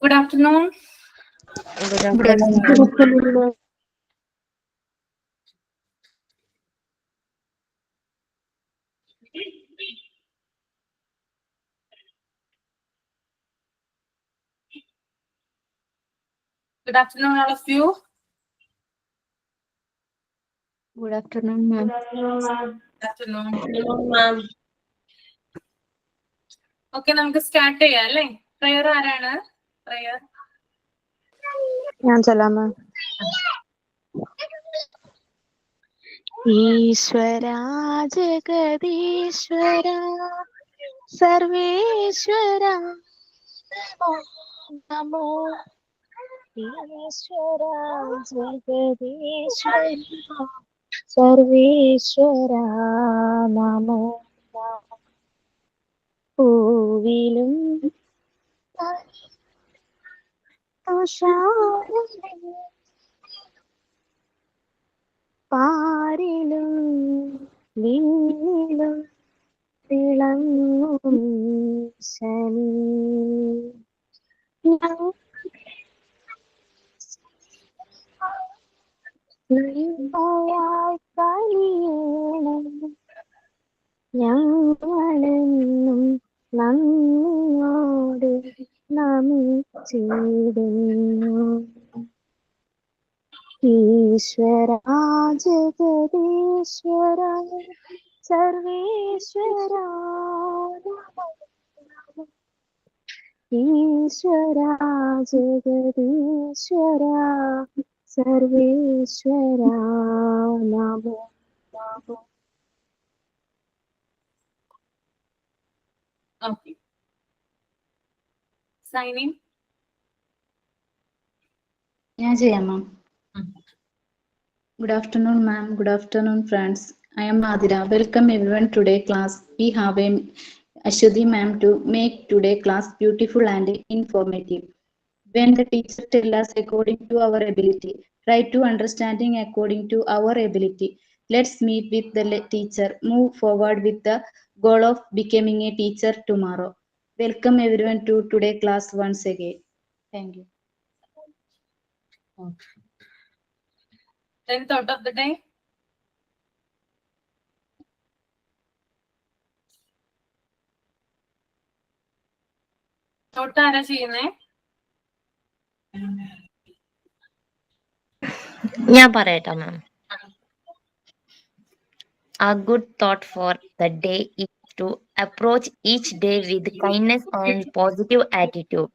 Good afternoon. Good afternoon. Good afternoon, all of you. Good afternoon, ma'am. Good afternoon. Ma'am. Okay, നമുക്ക് start ചെയ്യാം അല്ലേ? Prayer ആരാണ്? Prayer ഞാൻ ചൊല്ലാം മാം. ഈശ്വരാ ജഗദീശ്വര സർവേശ്വര നമോ ഈശ്വര ജഗദീശ്വര സർവേശ്വര നമോ പൂവിലും പാരിലും വീണിലും തിളങ്ങും ശനി ഞങ്ങളെന്നും നന്ദിയോട് നമിച്ചിടുന്നു. ഈശ്വര ജഗദീശ്വര സർവേശ്വര ഈശ്വര ജഗദീശ്വര സർവേശ്വര നമോ നമോ. Okay. Sign in. ഞാൻ ചെയ്യാം മാം. Good afternoon, ma'am. Good afternoon, friends. I am Adira. Welcome everyone today class. We have a Ashwati ma'am to make today class beautiful and informative. When the teacher tells us according to our ability, try to understanding according to our ability. Let's meet with the teacher. Move forward with the goal of becoming a teacher tomorrow. Welcome everyone to today class once again. Thank you. 10th out of the day. Note ആരാ ചെയ്യുന്നേ? ഞാൻ പറയട്ടെ മാം. A good thought for the day is to approach each day with kindness and positive attitude.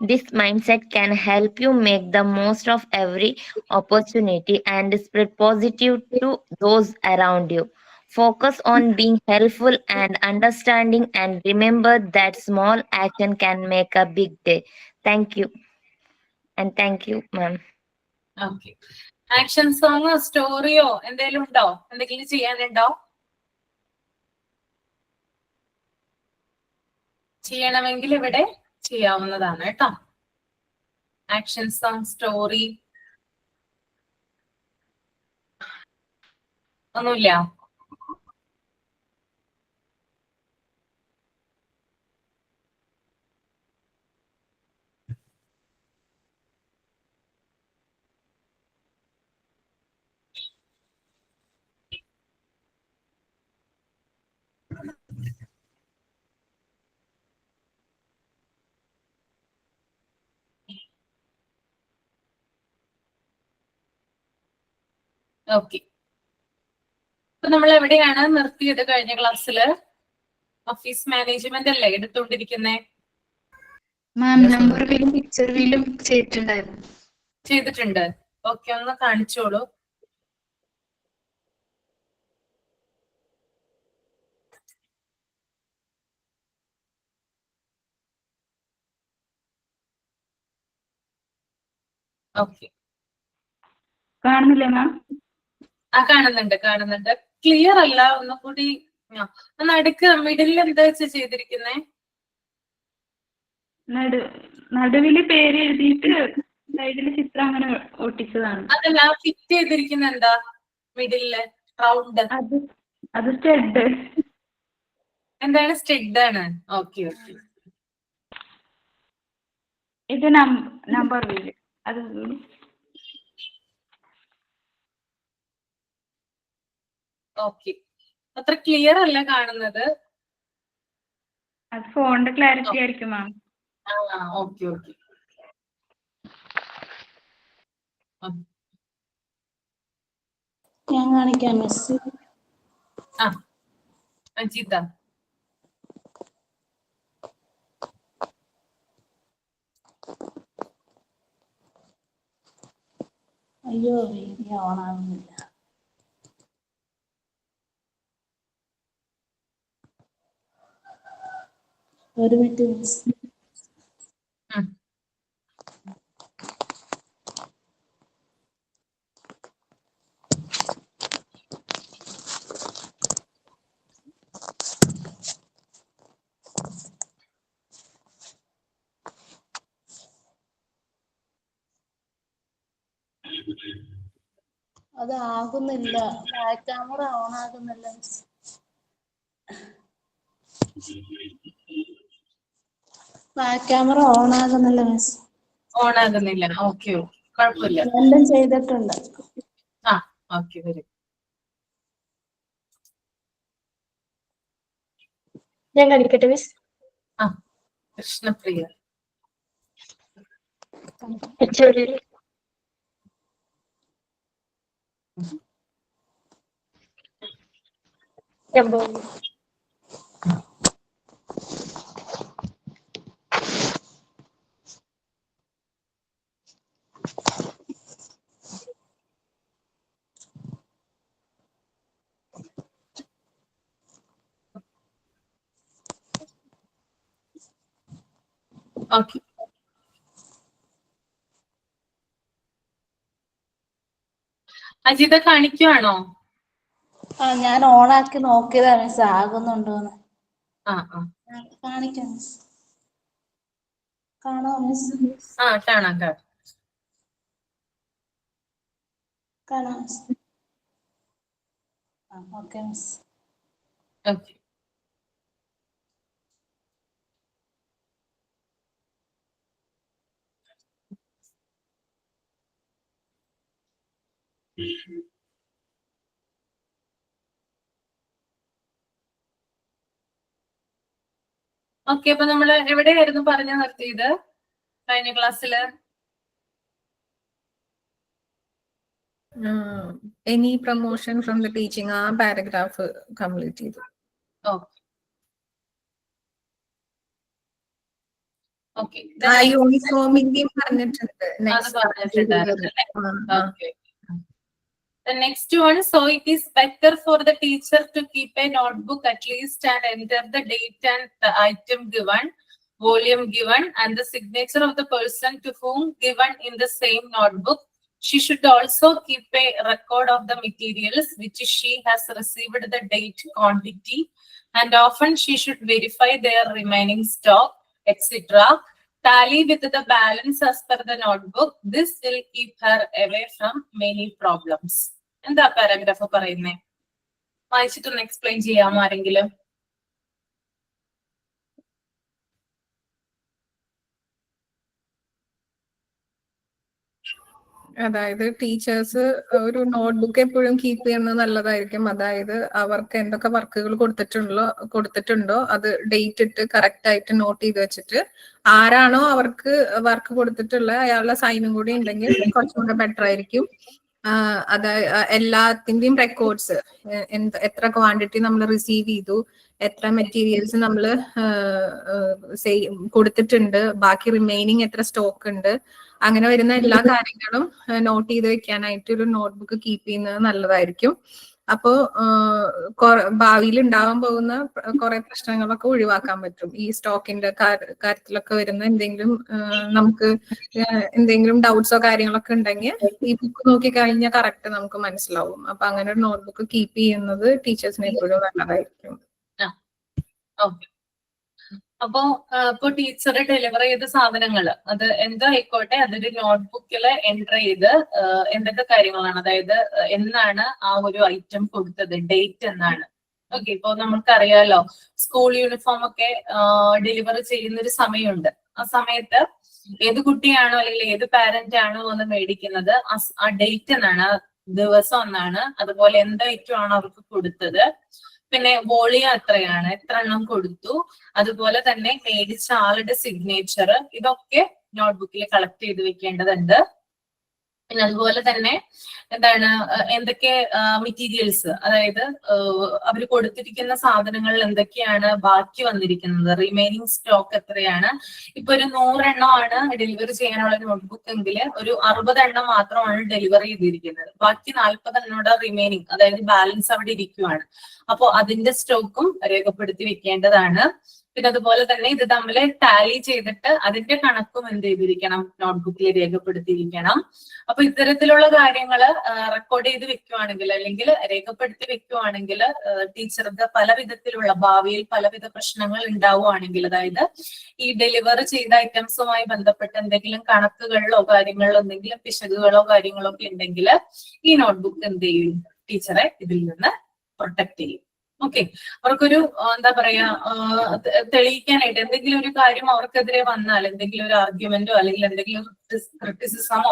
This mindset can help you make the most of every opportunity and spread positive to those around you. Focus on being helpful and understanding, and remember that small action can make a big day. Thank you. And thank you, ma'am. Okay. Action സോങ്ങോ സ്റ്റോറിയോ എന്തെങ്കിലും ഉണ്ടോ? എന്തെങ്കിലും ചെയ്യാനുണ്ടോ? ചെയ്യണമെങ്കിൽ ഇവിടെ ചെയ്യാവുന്നതാണ് കേട്ടോ. ആക്ഷൻ സോങ്, സ്റ്റോറി ഒന്നുമില്ല. ഓക്കെ. അപ്പൊ നമ്മൾ എവിടെയാണ് നിർത്തിയത് കഴിഞ്ഞ ക്ലാസ്സില്? ഓഫീസ് മാനേജ്മെന്റ് അല്ലേ എടുത്തോണ്ടിരിക്കുന്നേ? മാം നമ്പർ വീലും പിക്ചർ വീലും ചെയ്തിട്ടുണ്ടായിരുന്നു. ചെയ്തിട്ടുണ്ട്. ഓക്കെ, ഒന്ന് കാണിച്ചോളൂ. ഓക്കെ, കാണുന്നില്ലേ മാം? കാണുന്നുണ്ട്. ക്ലിയർ അല്ല, ഒന്നുകൂടി നടുക്ക് മിഡിലിൽ എന്താ വെച്ചാ ചെയ്തിരിക്കുന്നേ? നടുവില് പേര് എഴുതിയിട്ട് സൈഡില് ചിത്രം അങ്ങനെ ഒട്ടിച്ചതാണ്. അതല്ല, ഫിറ്റ് ചെയ്തിരിക്കുന്ന എന്താ മിഡിലില്? റൗണ്ട്. അത് സ്റ്റഡ്. എന്താണ്? സ്റ്റഡ് ആണ്. ഓക്കെ. ഇത് നമ്പർ വീല് അത് ഓക്കെ, അത്ര ക്ലിയർ അല്ല കാണുന്നത്. അത് ഫോണിന്റെ ക്ലാരിറ്റി ആയിരിക്കും മാം. Okay okay. ഞാൻ കാണിക്കാം മിസ്. അജിത. അയ്യോ വീഡിയോ ഓൺ ആവുന്നില്ല. ഒരു മിനിറ്റ് മിസ്. അത് ആകുന്നില്ല, ബാക്ക് ക്യാമറ ഓൺ ആകുന്നില്ല മിസ്. ബാക്ക് ക്യാമറ ഓൺ ആകുന്നില്ല മിസ്. ഓൺ ആകുന്നില്ല. ഓക്കെ, കുഴപ്പമില്ല. രണ്ടും ചെയ്തിട്ടുണ്ട്. Okay, very. ഞാൻ കാണിക്കട്ടെ മിസ്. കൃഷ്ണപ്രിയ. ഓക്കെ, അജിത കാണിക്കുവാണോ? ഞാൻ ഓൺ ആക്കി നോക്കിയതാ മിസ്, ആകുന്നുണ്ടോന്ന്. കാണിക്കാം മിസ്. കാണാം മിസ്. കാണാം. കാണാം miss. Okay miss. Okay. Okay, അപ്പൊ നമ്മള് എവിടെയായിരുന്നു പറഞ്ഞു നിർത്തിയത് കഴിഞ്ഞ ക്ലാസ്സില്? Any promotion from the teaching, ആ പാരഗ്രാഫ് കംപ്ലീറ്റ് ചെയ്തു. യൂണിഫോമിന്റെയും പറഞ്ഞിട്ടുണ്ട്. The next one, so it is better for the teacher to keep a notebook at least and enter the date and the item given, volume given, and the signature of the person to whom given in the same notebook. She should also keep a record of the materials which she has received, the date, quantity, and often she should verify their remaining stock, etc. Tally with the balance as per the notebook. This will keep her away from many problems. എന്താ paragraph പറയുന്നേ? വായിച്ചിട്ടൊന്ന് explain ചെയ്യാമോ ആരെങ്കിലും? അതായത് teachers ഒരു notebook എപ്പോഴും keep ചെയ്യുന്നത് നല്ലതായിരിക്കും. അതായത് അവർക്ക് എന്തൊക്കെ വർക്കുകൾ കൊടുത്തിട്ടുണ്ടോ അത് ഡേറ്റ് ഇട്ട് കറക്റ്റ് ആയിട്ട് നോട്ട് ചെയ്ത് വെച്ചിട്ട് ആരാണോ അവർക്ക് വർക്ക് കൊടുത്തിട്ടുള്ള അയാളുടെ സൈനും കൂടി ഉണ്ടെങ്കിൽ കുറച്ചും കൂടെ ബെറ്റർ ആയിരിക്കും. എല്ലാത്തിന്റെയും റെക്കോർഡ്സ്, എത്ര ക്വാണ്ടിറ്റി നമ്മൾ റിസീവ് ചെയ്തു, എത്ര മെറ്റീരിയൽസ് നമ്മൾ കൊടുത്തിട്ടുണ്ട്, ബാക്കി റിമൈനിങ് എത്ര സ്റ്റോക്ക് ഉണ്ട്, അങ്ങനെ വരുന്ന എല്ലാ കാര്യങ്ങളും നോട്ട് ചെയ്ത് വെക്കാനായിട്ട് ഒരു നോട്ട്ബുക്ക് കീപ്പ് ചെയ്യുന്നത് നല്ലതായിരിക്കും. അപ്പോ ഭാവിയിൽ ഉണ്ടാവാൻ പോകുന്ന കുറെ പ്രശ്നങ്ങളൊക്കെ ഒഴിവാക്കാൻ പറ്റും. ഈ സ്റ്റോക്കിന്റെ കാര്യത്തിലൊക്കെ വരുന്ന നമുക്ക് എന്തെങ്കിലും ഡൗട്ട്സോ കാര്യങ്ങളൊക്കെ ഉണ്ടെങ്കിൽ ഈ ബുക്ക് നോക്കി കഴിഞ്ഞാൽ കറക്റ്റ് നമുക്ക് മനസ്സിലാവും. അപ്പൊ അങ്ങനെ ഒരു നോട്ട്ബുക്ക് കീപ്പ് ചെയ്യുന്നത് ടീച്ചേഴ്സിന് എപ്പോഴും നല്ലതായിരിക്കും. അപ്പോ ഇപ്പൊ ടീച്ചർ ഡെലിവർ ചെയ്ത സാധനങ്ങൾ അത് എന്തായിക്കോട്ടെ അതൊരു നോട്ട്ബുക്കിൽ എൻറ്റർ ചെയ്ത് എന്തൊക്കെ കാര്യങ്ങളാണ്, അതായത് എന്നാണ് ആ ഒരു ഐറ്റം കൊടുത്തത്, ഡേറ്റ് എന്നാണ്. ഓക്കെ, ഇപ്പൊ നമുക്കറിയാലോ സ്കൂൾ യൂണിഫോം ഒക്കെ ഡെലിവർ ചെയ്യുന്ന ഒരു സമയമുണ്ട്. ആ സമയത്ത് ഏത് കുട്ടിയാണോ അല്ലെങ്കിൽ ഏത് പാരന്റ് ആണോ വന്ന് മേടിക്കുന്നത് ആ ഡേറ്റ് എന്നാണ്, ദിവസം എന്നാണ്, അതുപോലെ എന്ത് ഐറ്റം ആണോ അവർക്ക് കൊടുത്തത്, പിന്നെ വോളിയം എത്രയാണ്, എത്ര എണ്ണം കൊടുത്തു, അതുപോലെ തന്നെ മേടിച്ച ആളുടെ സിഗ്നേച്ചർ, ഇതൊക്കെ നോട്ട്ബുക്കിൽ കളക്ട് ചെയ്ത് വെക്കേണ്ടതുണ്ട്. പിന്നെ അതുപോലെ തന്നെ എന്താണ് എന്തൊക്കെ മെറ്റീരിയൽസ്, അതായത് അവർ കൊടുത്തിരിക്കുന്ന സാധനങ്ങളിൽ എന്തൊക്കെയാണ് ബാക്കി വന്നിരിക്കുന്നത്, റിമൈനിങ് സ്റ്റോക്ക് എത്രയാണ്. ഇപ്പൊ ഒരു 100 എണ്ണമാണ് ഡെലിവറി ചെയ്യാനുള്ള നോട്ട്ബുക്ക് എങ്കിൽ ഒരു 60 എണ്ണം മാത്രമാണ് ഡെലിവറി ചെയ്തിരിക്കുന്നത്. ബാക്കി 40 എണ്ണോടെ റിമൈനിങ്, അതായത് ബാലൻസ് അവിടെ ഇരിക്കുവാണ്. അപ്പോൾ അതിന്റെ സ്റ്റോക്കും രേഖപ്പെടുത്തി വെക്കേണ്ടതാണ്. പിന്നെ അതുപോലെ തന്നെ ഇത് തമ്മിൽ ടാലി ചെയ്തിട്ട് അതിന്റെ കണക്കും എന്ത് ചെയ്തിരിക്കണം, നോട്ട്ബുക്കിൽ രേഖപ്പെടുത്തിയിരിക്കണം. അപ്പൊ ഇത്തരത്തിലുള്ള കാര്യങ്ങൾ റെക്കോർഡ് ചെയ്ത് വെക്കുവാണെങ്കിൽ അല്ലെങ്കിൽ രേഖപ്പെടുത്തി വെക്കുവാണെങ്കിൽ ടീച്ചർക്ക് പല വിധത്തിലുള്ള ഭാവിയിൽ പലവിധ പ്രശ്നങ്ങൾ ഉണ്ടാവുകയാണെങ്കിൽ, അതായത് ഈ ഡെലിവറി ചെയ്ത ഐറ്റംസുമായി ബന്ധപ്പെട്ട് എന്തെങ്കിലും കണക്കുകളിലോ കാര്യങ്ങളിലോ എന്തെങ്കിലും പിശകുകളോ കാര്യങ്ങളോ ഒക്കെ ഉണ്ടെങ്കിൽ ഈ നോട്ട്ബുക്ക് എന്ത് ചെയ്യും, ടീച്ചറെ ഇതിൽ നിന്ന് പ്രൊട്ടക്ട് ചെയ്യും. ഓക്കെ, അവർക്കൊരു എന്താ പറയാ തെളിയിക്കാനായിട്ട് എന്തെങ്കിലും ഒരു കാര്യം അവർക്കെതിരെ വന്നാൽ, എന്തെങ്കിലും ഒരു ആർഗ്യുമെന്റോ അല്ലെങ്കിൽ എന്തെങ്കിലും ക്രിറ്റിസിസമോ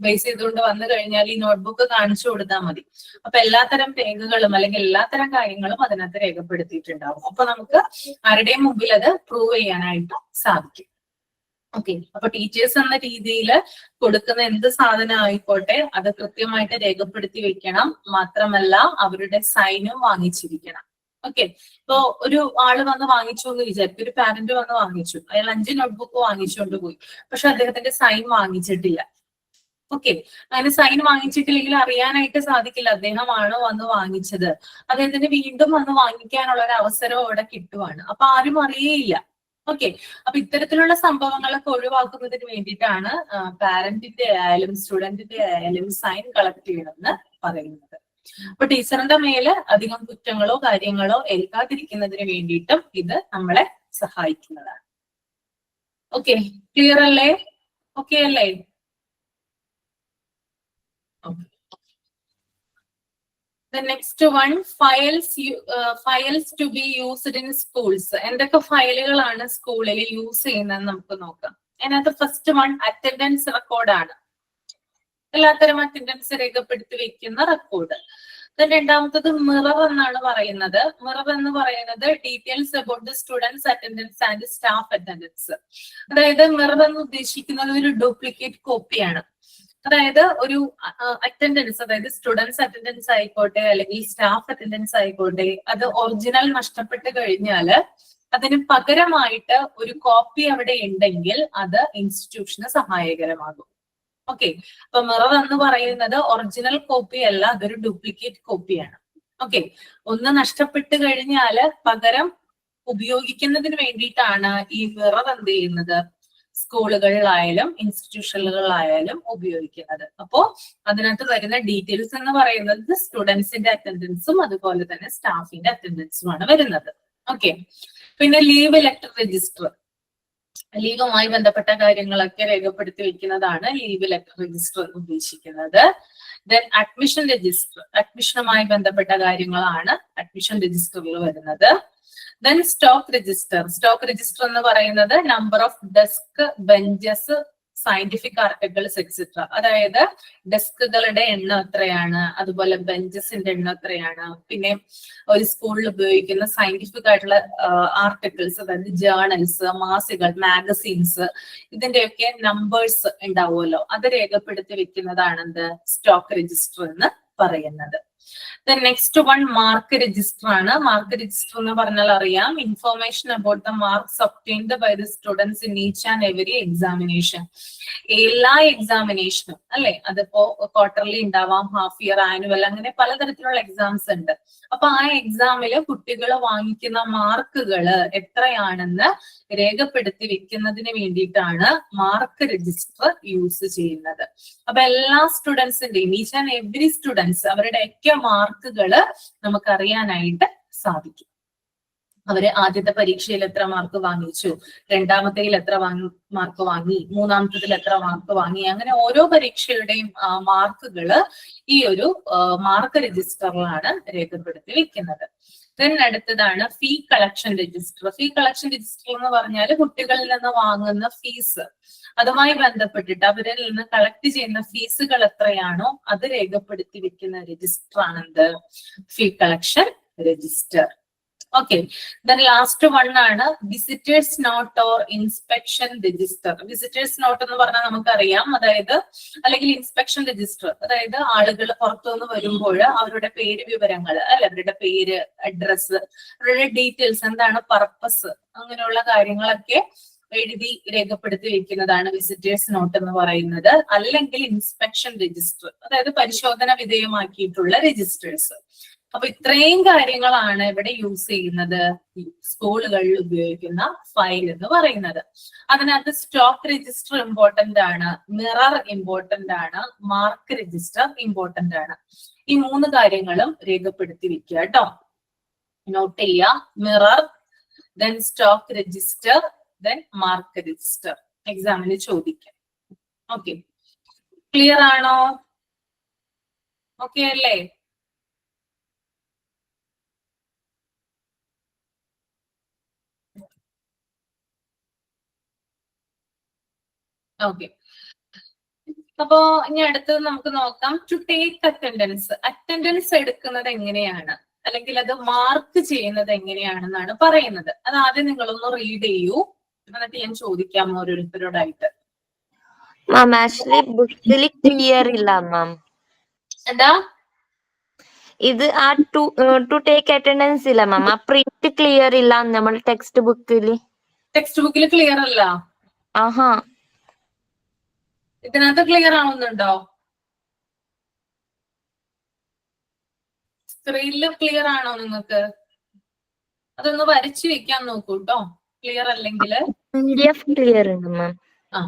ബേസ് ചെയ്തുകൊണ്ട് വന്നു കഴിഞ്ഞാൽ ഈ നോട്ട്ബുക്ക് കാണിച്ചു കൊടുത്താൽ മതി. അപ്പൊ എല്ലാത്തരം രേഖകളും അല്ലെങ്കിൽ എല്ലാത്തരം കാര്യങ്ങളും അതിനകത്ത് രേഖപ്പെടുത്തിയിട്ടുണ്ടാവും. അപ്പൊ നമുക്ക് ആരുടെയും മുമ്പിൽ അത് പ്രൂവ് ചെയ്യാനായിട്ട് സാധിക്കും. ഓക്കെ, അപ്പൊ ടീച്ചേഴ്സ് എന്ന രീതിയിൽ കൊടുക്കുന്ന എന്ത് സാധനം ആയിക്കോട്ടെ അത് കൃത്യമായിട്ട് രേഖപ്പെടുത്തി വെക്കണം. മാത്രമല്ല അവരുടെ സൈനും വാങ്ങിച്ചിരിക്കണം. ഓക്കെ, ഇപ്പൊ ഒരു ആള് വന്ന് വാങ്ങിച്ചു എന്ന് വിചാരിക്കും, ഒരു പാരന്റ് വന്ന് വാങ്ങിച്ചു, അയാൾ 5 നോട്ട്ബുക്ക് വാങ്ങിച്ചുകൊണ്ട് പോയി, പക്ഷെ അദ്ദേഹത്തിന്റെ സൈൻ വാങ്ങിച്ചിട്ടില്ല. ഓക്കെ, അങ്ങനെ സൈൻ വാങ്ങിച്ചിട്ടില്ലെങ്കിൽ അറിയാനായിട്ട് സാധിക്കില്ല അദ്ദേഹമാണോ വന്ന് വാങ്ങിച്ചത്. അദ്ദേഹത്തിന് വീണ്ടും വന്ന് വാങ്ങിക്കാനുള്ള ഒരു അവസരം അവിടെ കിട്ടുവാണ്. അപ്പൊ ആരും അറിയേയില്ല. ഓക്കെ, അപ്പൊ ഇത്തരത്തിലുള്ള സംഭവങ്ങളൊക്കെ ഒഴിവാക്കുന്നതിന് വേണ്ടിയിട്ടാണ് പാരന്റിന്റെ ആയാലും സ്റ്റുഡന്റിന്റെ ആയാലും സൈൻ കളക്ട് ചെയ്യണമെന്ന് പറയുന്നത്. അപ്പൊ ടീച്ചറിന്റെ മേല് അധികം കുറ്റങ്ങളോ കാര്യങ്ങളോ ഏൽക്കാതിരിക്കുന്നതിന് വേണ്ടിയിട്ടും ഇത് നമ്മളെ സഹായിക്കുന്നതാണ്. ഓക്കെ, ക്ലിയർ അല്ലേ? ഓക്കെ അല്ലേ? The next one, files to be used in schools. എന്തൊക്കെ ഫയലുകളാണ് സ്കൂളിൽ യൂസ് ചെയ്യുന്നതെന്ന് നമുക്ക് നോക്കാം. അതിനകത്ത് ഫസ്റ്റ് വൺ അറ്റൻഡൻസ് റെക്കോർഡാണ്. എല്ലാത്തരം അറ്റൻഡൻസ് രേഖപ്പെടുത്തി വെക്കുന്ന റെക്കോർഡ്. രണ്ടാമത്തത് മിറർ എന്നാണ് പറയുന്നത്. മിറർ എന്ന് പറയുന്നത് details about the students attendance and staff attendance. അതായത് മിറർ എന്ന് ഉദ്ദേശിക്കുന്നത് ഒരു ഡ്യൂപ്ലിക്കേറ്റ് കോപ്പിയാണ്. അതായത് ഒരു അറ്റൻഡൻസ്, അതായത് സ്റ്റുഡൻസ് അറ്റൻഡൻസ് ആയിക്കോട്ടെ അല്ലെങ്കിൽ സ്റ്റാഫ് അറ്റൻഡൻസ് ആയിക്കോട്ടെ, അത് ഒറിജിനൽ നഷ്ടപ്പെട്ട് കഴിഞ്ഞാൽ അതിന് പകരമായിട്ട് ഒരു കോപ്പി അവിടെ ഉണ്ടെങ്കിൽ അത് ഇൻസ്റ്റിറ്റ്യൂഷന് സഹായകരമാകും. ഓക്കെ, അപ്പൊ മിറർ എന്ന് പറയുന്നത് ഒറിജിനൽ കോപ്പി അല്ല, അതൊരു ഡ്യൂപ്ലിക്കേറ്റ് കോപ്പിയാണ്. ഓക്കെ, ഒന്ന് നഷ്ടപ്പെട്ട് കഴിഞ്ഞാല് പകരം ഉപയോഗിക്കുന്നതിന് വേണ്ടിയിട്ടാണ് ഈ മിറർ എന്ത് ചെയ്യുന്നത്, സ്കൂളുകളിലായാലും ഇൻസ്റ്റിറ്റ്യൂഷനുകളിലായാലും ഉപയോഗിക്കുന്നത്. അപ്പോ അതിനകത്ത് വരുന്ന ഡീറ്റെയിൽസ് എന്ന് പറയുന്നത് സ്റ്റുഡൻസിന്റെ അറ്റൻഡൻസും അതുപോലെ തന്നെ സ്റ്റാഫിന്റെ അറ്റൻഡൻസുമാണ് വരുന്നത്. ഓക്കെ, പിന്നെ ലീവ് ലെറ്റർ രജിസ്റ്റർ, ലീവുമായി ബന്ധപ്പെട്ട കാര്യങ്ങളൊക്കെ രേഖപ്പെടുത്തി വെക്കുന്നതാണ് ലീവ് ലെറ്റർ രജിസ്റ്റർ ഉദ്ദേശിക്കുന്നത്. ദെൻ അഡ്മിഷൻ രജിസ്റ്റർ, അഡ്മിഷനുമായി ബന്ധപ്പെട്ട കാര്യങ്ങളാണ് അഡ്മിഷൻ രജിസ്റ്ററിൽ വരുന്നത്. Then stock register, stock register എന്ന് പറയുന്നത് number of desk, benches, scientific articles etcetera. അതായത് ഡെസ്കുകളുടെ എണ്ണം എത്രയാണ്, അതുപോലെ ബെഞ്ചസിന്റെ എണ്ണം എത്രയാണ്, പിന്നെ ഒരു സ്കൂളിൽ ഉപയോഗിക്കുന്ന സയന്റിഫിക് ആയിട്ടുള്ള ആർട്ടിക്കിൾസ്, അതായത് ജേർണൽസ്, മാസികൾ, മാഗസീൻസ്, ഇതിന്റെയൊക്കെ നമ്പേഴ്സ് ഉണ്ടാവുമല്ലോ, അത് രേഖപ്പെടുത്തി വെക്കുന്നതാണ് എന്ത്, സ്റ്റോക്ക് രജിസ്റ്റർ എന്ന് പറയുന്നത്. നെക്സ്റ്റ് വൺ മാർക്ക് രജിസ്റ്റർ ആണ്. മാർക്ക് രജിസ്റ്റർ എന്ന് പറഞ്ഞാൽ അറിയാം, information about the marks obtained by the students in each and every examination. എല്ലാ എക്സാമിനേഷനും അല്ലെ, അതിപ്പോ ക്വാർട്ടർലി ഉണ്ടാവാം, ഹാഫ് ഇയർ, ആനുവൽ, അങ്ങനെ പലതരത്തിലുള്ള എക്സാംസ് ഉണ്ട്. അപ്പൊ ആ എക്സാമില് കുട്ടികൾ വാങ്ങിക്കുന്ന മാർക്കുകൾ എത്രയാണെന്ന് രേഖപ്പെടുത്തി വെക്കുന്നതിന് വേണ്ടിയിട്ടാണ് മാർക്ക് രജിസ്റ്റർ യൂസ് ചെയ്യുന്നത്. അപ്പൊ എല്ലാ സ്റ്റുഡൻസിന്റെയും, ഈച്ച് ആൻഡ് എവരി സ്റ്റുഡൻസ്, അവരുടെ ഒക്കെ മാർക്കുകള് നമുക്കറിയാനായിട്ട് സാധിക്കും. അവര് ആദ്യത്തെ പരീക്ഷയിൽ എത്ര മാർക്ക് വാങ്ങിച്ചു, രണ്ടാമത്തേൽ എത്ര മാർക്ക് വാങ്ങി, മൂന്നാമത്തതിൽ എത്ര മാർക്ക് വാങ്ങി, അങ്ങനെ ഓരോ പരീക്ഷയുടെയും മാർക്കുകള് ഈ ഒരു മാർക്ക് രജിസ്റ്ററിലാണ് രേഖപ്പെടുത്തി വെക്കുന്നത്. ദെൻ അടുത്തതാണ് ഫീ കളക്ഷൻ രജിസ്റ്റർ. ഫീ കളക്ഷൻ രജിസ്റ്റർ എന്ന് പറഞ്ഞാൽ കുട്ടികളിൽ നിന്ന് വാങ്ങുന്ന ഫീസ്, അതുമായി ബന്ധപ്പെട്ടിട്ട് അവരിൽ നിന്ന് കളക്ട് ചെയ്യുന്ന ഫീസുകൾ എത്രയാണോ അത് രേഖപ്പെടുത്തി വെക്കുന്ന രജിസ്റ്റർ ആണെന്ത്, fee collection register. Okay, then last one ആണ് visitors note or inspection register. Visitors note എന്ന് പറഞ്ഞാൽ നമുക്കറിയാം, അതായത് അല്ലെങ്കിൽ ഇൻസ്പെക്ഷൻ രജിസ്റ്റർ, അതായത് ആളുകൾ പുറത്തുനിന്ന് വരുമ്പോൾ അവരുടെ പേര് വിവരങ്ങൾ അല്ലെ, അവരുടെ പേര്, അഡ്രസ്സ്, അവരുടെ ഡീറ്റെയിൽസ്, എന്താണ് പർപ്പസ്, അങ്ങനെയുള്ള കാര്യങ്ങളൊക്കെ എഴുതി രേഖപ്പെടുത്തി വെക്കുന്നതാണ് വിസിറ്റേഴ്സ് നോട്ട് എന്ന് പറയുന്നത്. അല്ലെങ്കിൽ ഇൻസ്പെക്ഷൻ രജിസ്റ്റർ, അതായത് പരിശോധന വിധേയമാക്കിയിട്ടുള്ള രജിസ്റ്റേഴ്സ്. അപ്പൊ ഇത്രയും കാര്യങ്ങളാണ് ഇവിടെ യൂസ് ചെയ്യുന്നത് സ്കൂളുകളിൽ ഉപയോഗിക്കുന്ന ഫയൽ എന്ന് പറയുന്നത്. അതിനകത്ത് സ്റ്റോക്ക് രജിസ്റ്റർ ഇമ്പോർട്ടന്റ് ആണ്, മിറർ ഇമ്പോർട്ടന്റ് ആണ്, മാർക്ക് രജിസ്റ്റർ ഇമ്പോർട്ടന്റ് ആണ്. ഈ 3 കാര്യങ്ങളും രേഖപ്പെടുത്തി വെക്കുക കേട്ടോ, നോട്ട് ചെയ്യുക. Mirror, then stock register, then mark register എക്സാമിന് ചോദിക്കാം. ഓക്കെ, ക്ലിയർ ആണോ? ഓക്കെ അല്ലേ? ഓക്കെ, അപ്പോ ഇനി അടുത്തത് നമുക്ക് നോക്കാം. To take attendance. അറ്റൻഡൻസ് എടുക്കുന്നത് എങ്ങനെയാണ്, അല്ലെങ്കിൽ അത് മാർക്ക് ചെയ്യുന്നത് എങ്ങനെയാണെന്നാണ് പറയുന്നത്. അത് ആദ്യം നിങ്ങളൊന്ന് റീഡ് ചെയ്യൂ, എന്നിട്ട് ഞാൻ ചോദിക്കാം ഓരോരുത്തരോടായിട്ട്. മാം ആക്ച്വലി ബുക്കിൽ ക്ലിയർ ഇല്ല മാം. എന്താ ഇത് ആ ടു ടേക്ക് അറ്റൻഡൻസ് ഇല്ല മാം, ആ പ്രിന്റ് ക്ലിയർ ഇല്ല നമ്മൾ ടെക്സ്റ്റ് ബുക്കിൽ. ടെക്സ്റ്റ് ബുക്കിൽ ക്ലിയർ അല്ല? ആഹാ, ഇതിനകത്ത് ക്ലിയർ ആവുന്നുണ്ടോ? സ്ക്രീനിൽ ക്ലിയർ ആണോ നിങ്ങൾക്ക്? അതൊന്ന് വരച്ചു വെക്കാൻ നോക്കൂ കേട്ടോ, ക്ലിയർ അല്ലെങ്കിൽ. PDF ക്ലിയർ ഉണ്ട് മാം. ആ,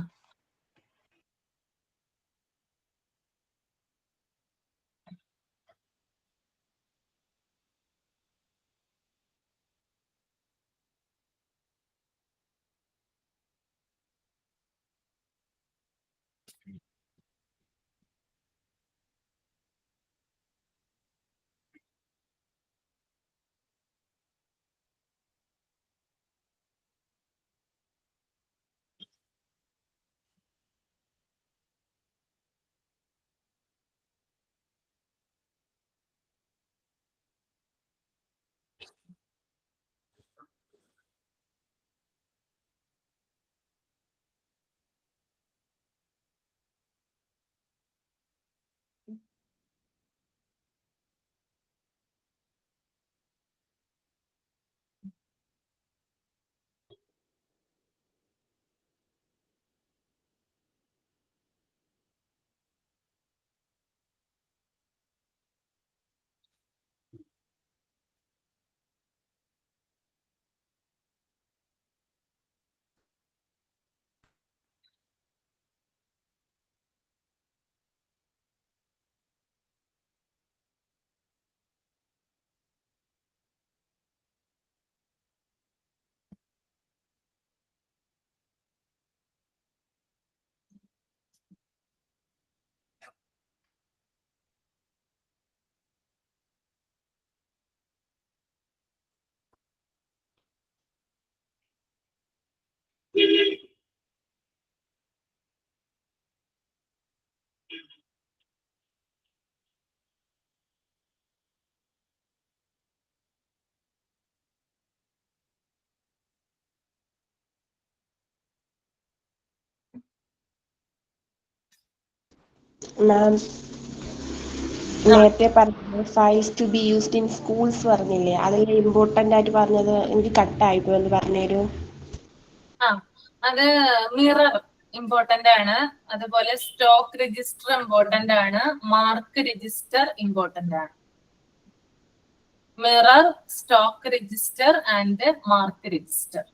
മാം നേരത്തെ പറഞ്ഞ files to be used in schools പറഞ്ഞില്ലേ, അതിൽ ഇമ്പോർട്ടന്റ് ആയിട്ട് പറഞ്ഞത് എനിക്ക് കട്ടായിപ്പോ എന്ന് പറഞ്ഞുതരൂ. ആ, അത് മിറർ ഇമ്പോർട്ടന്റ് ആണ്, അതുപോലെ സ്റ്റോക്ക് രജിസ്റ്റർ ഇമ്പോർട്ടന്റ് ആണ്, മാർക്ക് രജിസ്റ്റർ ഇമ്പോർട്ടന്റ് ആണ്. Mirror, stock register and mark register.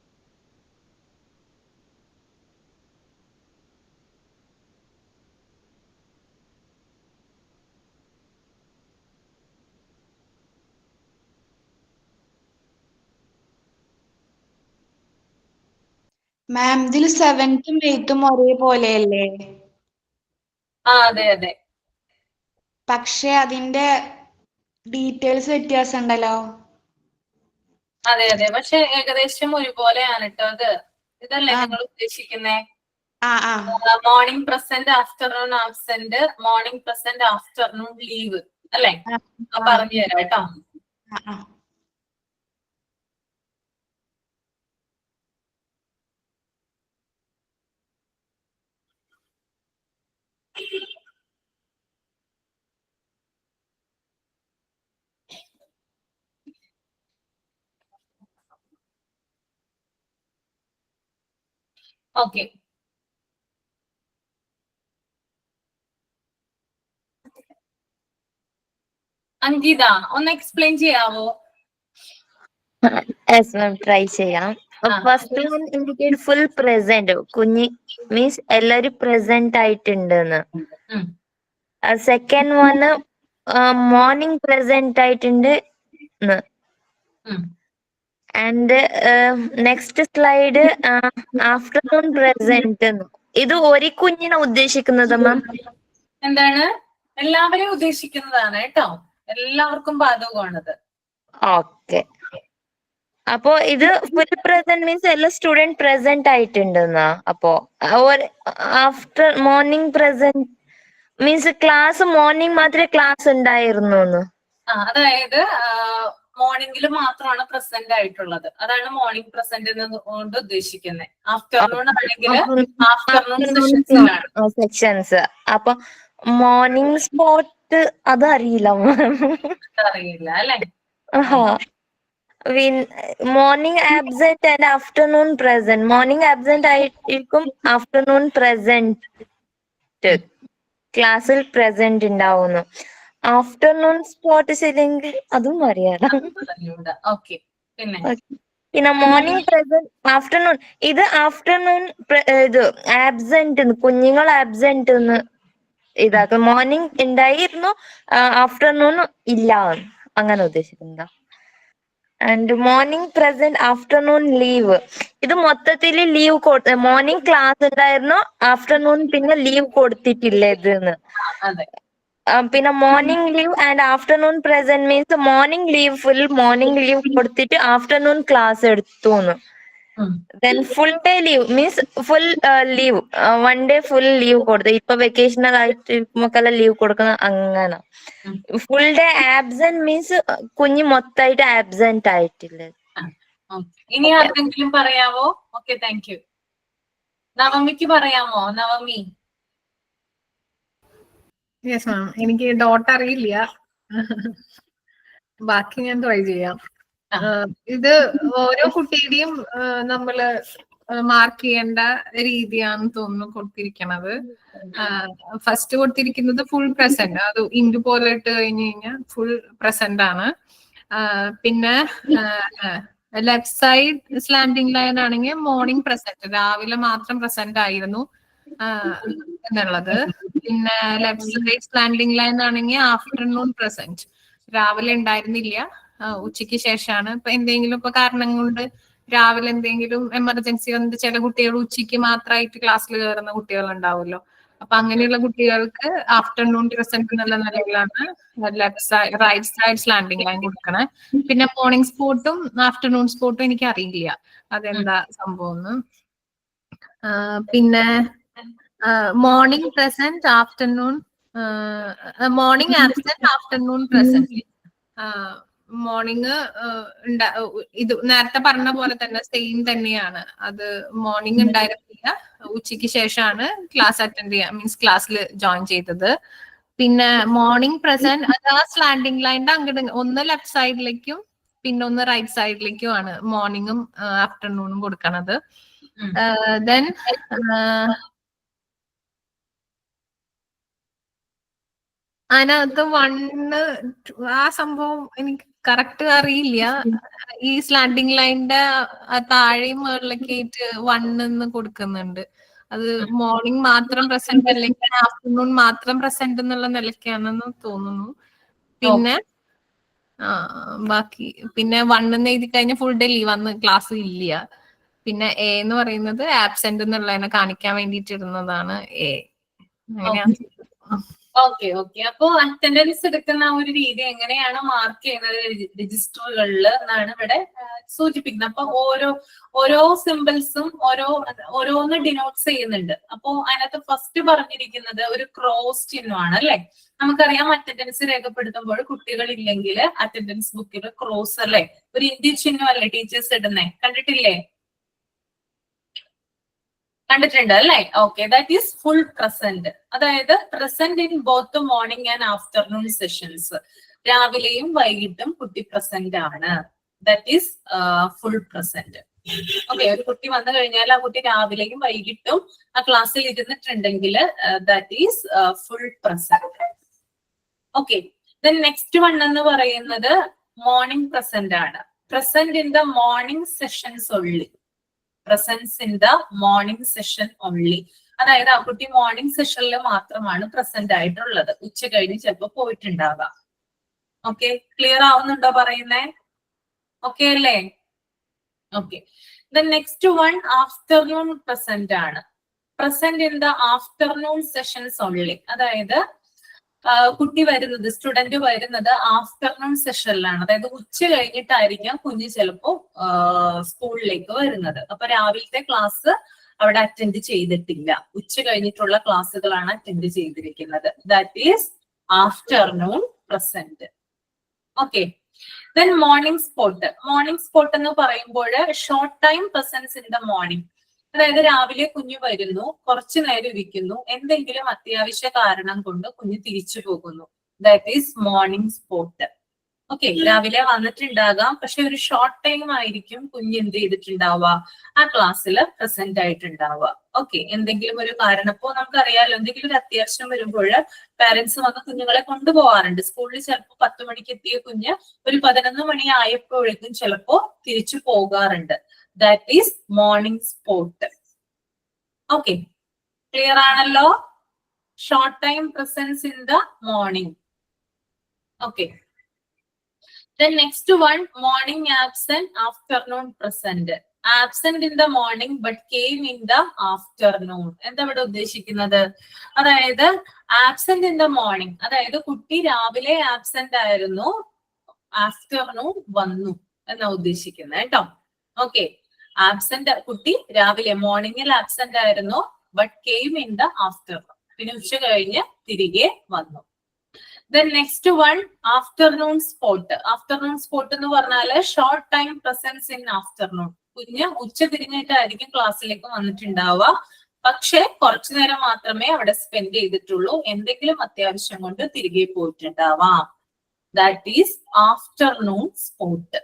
Ma'am ഇതിൽ 7th 8th ഒരേപോലെയല്ലേ? അതെ അതെ. പക്ഷെ അതിന്റെ ഡീറ്റെയിൽസ് വ്യത്യാസം ഉണ്ടല്ലോ. അതെ അതെ, പക്ഷെ ഏകദേശം ഒരുപോലെയാണ് കേട്ടോ അത്. ഇതല്ലേ നിങ്ങൾ ഉദ്ദേശിക്കുന്നേ? Morning present, afternoon absent, morning present, afternoon leave അല്ലേ? പറഞ്ഞു തരാം കേട്ടോ. ഓക്കെ. അങ്കിത ഒന്ന് എക്സ്പ്ലെയിൻ ചെയ്യാവോ? യെസ് മാം, ട്രൈ ചെയ്യാം. First one indicate full present, കുഞ്ഞി മീൻസ് എല്ലാരും പ്രസന്റ് ആയിട്ടുണ്ടെന്ന്. സെക്കൻഡ് വണ് മോർണിംഗ് പ്രസന്റ് ആയിട്ടുണ്ട്. And next slide afternoon present. ഇത് ഒരു കുഞ്ഞിനെ ഉദ്ദേശിക്കുന്നത് മാം? എന്താണ്? എല്ലാവരെയും ഉദ്ദേശിക്കുന്നതാണ് കേട്ടോ, എല്ലാവർക്കും ബാധകമാണത്. ഓക്കെ. അപ്പോ ഇത് ഫുൾ പ്രസന്റ് മീൻസ് എല്ലാ സ്റ്റുഡന്റ് പ്രസന്റ് ആയിട്ടുണ്ടെന്നാ? അപ്പോ after morning present means class morning മാത്രമേ ക്ലാസ് ഉണ്ടായിരുന്നു. അതായത് മോർണിംഗിൽ മാത്രമാണ് പ്രസന്റ് ആയിട്ടുള്ളത്. അതാണ് മോർണിംഗ് പ്രസന്റ് കൊണ്ട് ഉദ്ദേശിക്കുന്നത്. ആഫ്റ്റർനൂൺ ആണെങ്കിൽ ആഫ്റ്റർനൂൺ സെക്ഷൻസ്. അപ്പൊ മോർണിംഗ് സ്പോട്ട് അതറിയില്ല. അറിയില്ല അല്ലെ? Morning absent and afternoon present. Morning absent ആയിരിക്കും, ആഫ്റ്റർനൂൺ പ്രസന്റ്, ക്ലാസ്സിൽ പ്രസന്റ് ഉണ്ടാവുന്നു. ആഫ്റ്റർനൂൺ സ്പോട്ട് ശരിയെങ്കിൽ അതും അറിയാലോ. ഓക്കെ. പിന്നെ മോർണിംഗ് പ്രസന്റ്, ആഫ്റ്റർനൂൺ. ഇത് ആഫ്റ്റർനൂൺ ഇത് ആബ്സെന്റ്, കുഞ്ഞുങ്ങൾ ആബ്സെന്റ് എന്ന് ഇതാക്കും. മോർണിംഗ് ഉണ്ടായിരുന്നു, ആഫ്റ്റർനൂൺ ഇല്ല, അങ്ങനെ ഉദ്ദേശിക്കുന്നതാ. And morning present, afternoon leave. ഇത് മൊത്തത്തിൽ ലീവ് മോർണിംഗ് ക്ലാസ് ഉണ്ടായിരുന്നു, ആഫ്റ്റർനൂൺ പിന്നെ ലീവ് കൊടുത്തിട്ടില്ല ഇതെന്ന്. പിന്നെ morning leave and afternoon present means morning leave, full morning leave കൊടുത്തിട്ട് ആഫ്റ്റർനൂൺ ക്ലാസ് എടുത്തുന്ന്. Then full day leave means full leave, 1 day full leave കൊടുത്തു. ഇപ്പൊ വെക്കേഷണൽ ആയിട്ട് നമുക്കെല്ലാം ലീവ് കൊടുക്കുന്ന അങ്ങനെ. ഫുൾ ഡേ ആബ്സെന്റ് മീൻസ് കുഞ്ഞ് മൊത്തമായിട്ട് ആബ്സെന്റ് ആയിട്ടില്ല. ഇനി ആർക്കെങ്കിലും പറയാവോ? Okay, thank U. നവമിക്ക് പറയാമോ? നവമി. യെസ് മാം, എനിക്ക് ഡോട്ട് അറിയില്ല, ബാക്കി ഞാൻ ട്രൈ ചെയ്യാം. ഇത് ഓരോ കുട്ടിയുടെയും നമ്മള് മാർക്ക് ചെയ്യേണ്ട രീതിയാണെന്ന് തോന്നുന്നു കൊടുത്തിരിക്കണത്. ഫസ്റ്റ് കൊടുത്തിരിക്കുന്നത് ഫുൾ പ്രസന്റ്, അത് ഇൻഡു പോലെ ഇട്ട് കഴിഞ്ഞ് കഴിഞ്ഞാൽ ഫുൾ പ്രസന്റ് ആണ്. പിന്നെ ലെഫ്റ്റ് സൈഡ് സ്ലാൻഡിംഗ് ലൈൻ ആണെങ്കിൽ മോർണിംഗ് പ്രസന്റ്, രാവിലെ മാത്രം പ്രസന്റ് ആയിരുന്നു എന്നുള്ളത്. പിന്നെ ലെഫ്റ്റ് സൈഡ് സ്ലാൻഡിംഗ് ലൈൻ ആണെങ്കിൽ ആഫ്റ്റർനൂൺ പ്രസന്റ്, രാവിലെ ഉണ്ടായിരുന്നില്ല, ഉച്ചയ്ക്ക് ശേഷമാണ്. ഇപ്പൊ എന്തെങ്കിലും ഇപ്പൊ കാരണം കൊണ്ട് രാവിലെ എന്തെങ്കിലും എമർജൻസി വന്നിട്ട് ചില കുട്ടികൾ ഉച്ചയ്ക്ക് മാത്രമായിട്ട് ക്ലാസ്സിൽ കയറുന്ന കുട്ടികൾ ഉണ്ടാവുമല്ലോ. അപ്പൊ അങ്ങനെയുള്ള കുട്ടികൾക്ക് ആഫ്റ്റർനൂൺ പ്രസന്റ് എന്നുള്ള നിലയിലാണ് left side right side slanting line കൊടുക്കണേ. പിന്നെ മോർണിംഗ് സ്പോട്ടും ആഫ്റ്റർനൂൺ സ്പോട്ടും എനിക്ക് അറിയില്ല അതെന്താ സംഭവം. പിന്നെ morning present, afternoon morning absent, afternoon present. Morning ഇത് നേരത്തെ പറഞ്ഞ പോലെ തന്നെ സെയിം തന്നെയാണ്. അത് മോർണിംഗ് ഉണ്ടായിരുന്നില്ല, ഉച്ചയ്ക്ക് ശേഷമാണ് ക്ലാസ് അറ്റൻഡ് ചെയ്യാൻ മീൻസ് ക്ലാസ്സിൽ ജോയിൻ ചെയ്തത്. പിന്നെ മോർണിംഗ് പ്രസന്റ് അത് ആ സ്ലാൻഡിംഗ് ലൈൻ്റെ അങ്ങോട്ട് ഒന്ന് ലെഫ്റ്റ് സൈഡിലേക്കും പിന്നെ ഒന്ന് റൈറ്റ് സൈഡിലേക്കും ആണ് മോർണിംഗും ആഫ്റ്റർനൂണും കൊടുക്കണത്. ദെൻ അതിനകത്ത് 1 ആ സംഭവം എനിക്ക് കറക്റ്റ് അറിയില്ല. ഈ സ്ലാൻഡിംഗ് ലൈനിന്റെ താഴെയും മുകളിലൊക്കെ ആയിട്ട് 1 എന്ന് കൊടുക്കുന്നുണ്ട്. അത് മോർണിംഗ് മാത്രം പ്രസന്റ് അല്ലെങ്കിൽ ആഫ്റ്റർനൂൺ മാത്രം പ്രസന്റ് എന്നുള്ള നിലയ്ക്കാണെന്ന് തോന്നുന്നു. പിന്നെ ബാക്കി പിന്നെ 1 എന്ന് എഴുതി കഴിഞ്ഞാൽ ഫുൾ ഡേ ലീവ്, അന്ന് ക്ലാസ് ഇല്ല. പിന്നെ എ എന്ന് പറയുന്നത് ആബ്സെന്റ് എന്നുള്ളതിനെ കാണിക്കാൻ വേണ്ടിയിട്ടിരുന്നതാണ് എ. അങ്ങനെയാണ്. Okay okay. അപ്പോ അറ്റൻഡൻസ് എടുക്കുന്ന ആ ഒരു രീതി എങ്ങനെയാണ് മാർക്ക് ചെയ്യുന്നത് രജിസ്റ്ററുകളിൽ എന്നാണ് ഇവിടെ സൂചിപ്പിക്കുന്നത്. അപ്പൊ ഓരോ സിമ്പിൾസും ഓരോന്ന് ഡിനോട്ട് ചെയ്യുന്നുണ്ട്. അപ്പോ അതിനകത്ത് ഫസ്റ്റ് പറഞ്ഞിരിക്കുന്നത് ഒരു ക്രോസ് ചിഹ്നമാണ് അല്ലെ. നമുക്കറിയാം അറ്റൻഡൻസ് രേഖപ്പെടുത്തുമ്പോൾ കുട്ടികൾ ഇല്ലെങ്കിൽ അറ്റൻഡൻസ് ബുക്കിൽ ക്രോസ് അല്ലെ, ഒരു ഇന്ത്യ ചിഹ്നം അല്ലേ ടീച്ചേഴ്സ് ഇടുന്നേ, കണ്ടിട്ടില്ലേ? കണ്ടിട്ടുണ്ട് അല്ലേ? Okay, that is full present. അതായത് present in both morning and afternoon sessions. രാവിലെയും വൈകിട്ടും കുട്ടി പ്രസന്റ് ആണ്. That is full present. Okay, ഒരു കുട്ടി വന്നു കഴിഞ്ഞാൽ ആ കുട്ടി രാവിലെയും വൈകിട്ടും ആ ക്ലാസ്സിൽ ഇരുന്നിട്ടുണ്ടെങ്കിൽ that is full present. Okay, then next one എന്ന് പറയുന്നത് മോർണിംഗ് പ്രസന്റ് ആണ്. Present in the morning sessions only. Presence in the morning session only. അതായത് ആ കുട്ടി മോർണിംഗ് സെഷനിൽ മാത്രമാണ് പ്രസന്റ് ആയിട്ടുള്ളത്. ഉച്ച കഴിഞ്ഞ് ചിലപ്പോൾ പോയിട്ടുണ്ടാകാം. ഓക്കെ, ക്ലിയർ ആവുന്നുണ്ടോ പറയുന്നേ? ഓക്കെ അല്ലേ? Okay, the next one afternoon present ആണ്. Present in the afternoon sessions only. അതായത് കുട്ടി വരുന്നത്, സ്റ്റുഡന്റ് വരുന്നത് ആഫ്റ്റർനൂൺ സെഷനിലാണ്. അതായത് ഉച്ച കഴിഞ്ഞിട്ടായിരിക്കാം കുഞ്ഞ് ചിലപ്പോ സ്കൂളിലേക്ക് വരുന്നത്. അപ്പൊ രാവിലത്തെ ക്ലാസ് അവിടെ അറ്റൻഡ് ചെയ്തിട്ടില്ല, ഉച്ച കഴിഞ്ഞിട്ടുള്ള ക്ലാസ്സുകളാണ് അറ്റൻഡ് ചെയ്തിരിക്കുന്നത്. That is afternoon present. Okay, then morning spot. Morning spot എന്ന് പറയുമ്പോൾ short time presence in the morning. അതായത് രാവിലെ കുഞ്ഞ് വരുന്നു, കുറച്ചു നേരം ഇരിക്കുന്നു, എന്തെങ്കിലും അത്യാവശ്യ കാരണം കൊണ്ട് കുഞ്ഞ് തിരിച്ചു പോകുന്നു. That is morning spot. Okay, രാവിലെ വന്നിട്ടുണ്ടാകാം, പക്ഷെ ഒരു ഷോർട്ട് ടൈം ആയിരിക്കും കുഞ്ഞ് എന്ത് ചെയ്തിട്ടുണ്ടാവുക, ആ ക്ലാസ്സിൽ പ്രസന്റ് ആയിട്ടുണ്ടാവുക. ഓക്കെ, എന്തെങ്കിലും ഒരു കാരണം, ഇപ്പോ നമുക്കറിയാലോ എന്തെങ്കിലും ഒരു അത്യാവശ്യം വരുമ്പോൾ പാരന്റ്സ് വന്ന് കുഞ്ഞുങ്ങളെ കൊണ്ടുപോകാറുണ്ട്. സ്കൂളിൽ ചിലപ്പോൾ 10 മണിക്ക് എത്തിയ കുഞ്ഞ് ഒരു 11 മണി ആയപ്പോഴേക്കും ചിലപ്പോ തിരിച്ചു പോകാറുണ്ട്. That is morning spot. Okay, clear ആണല്ലോ? Short time presence in the morning. Okay, then next one morning absent, afternoon present. Absent in the morning but came in the afternoon. എന്താ ഇവിടെ ഉദ്ദേശിക്കുന്നത്? അതായത് ആബ്സെന്റ് ഇൻ ദ മോർണിംഗ്, അതായത് കുട്ടി രാവിലെ absent ആയിരുന്നു, afternoon വന്നു എന്നാ ഉദ്ദേശിക്കുന്നത് കേട്ടോ. ഓക്കെ, ആബ്സെന്റ് കുട്ടി രാവിലെ മോർണിംഗിൽ ആബ്സെന്റ് ആയിരുന്നു, but came in the afternoon, പിന്നെ ഉച്ച കഴിഞ്ഞ് തിരികെ വന്നു. Then next one afternoon spot. Afternoon spot എന്ന് പറഞ്ഞാല് short time presence in afternoon. കുഞ്ഞ് ഉച്ച തിരിഞ്ഞിട്ടായിരിക്കും ക്ലാസ്സിലേക്ക് വന്നിട്ടുണ്ടാവുക, പക്ഷെ കുറച്ചു നേരം മാത്രമേ അവിടെ സ്പെൻഡ് ചെയ്തിട്ടുള്ളൂ, എന്തെങ്കിലും അത്യാവശ്യം കൊണ്ട് തിരികെ പോയിട്ടുണ്ടാവാം. That is afternoon spot.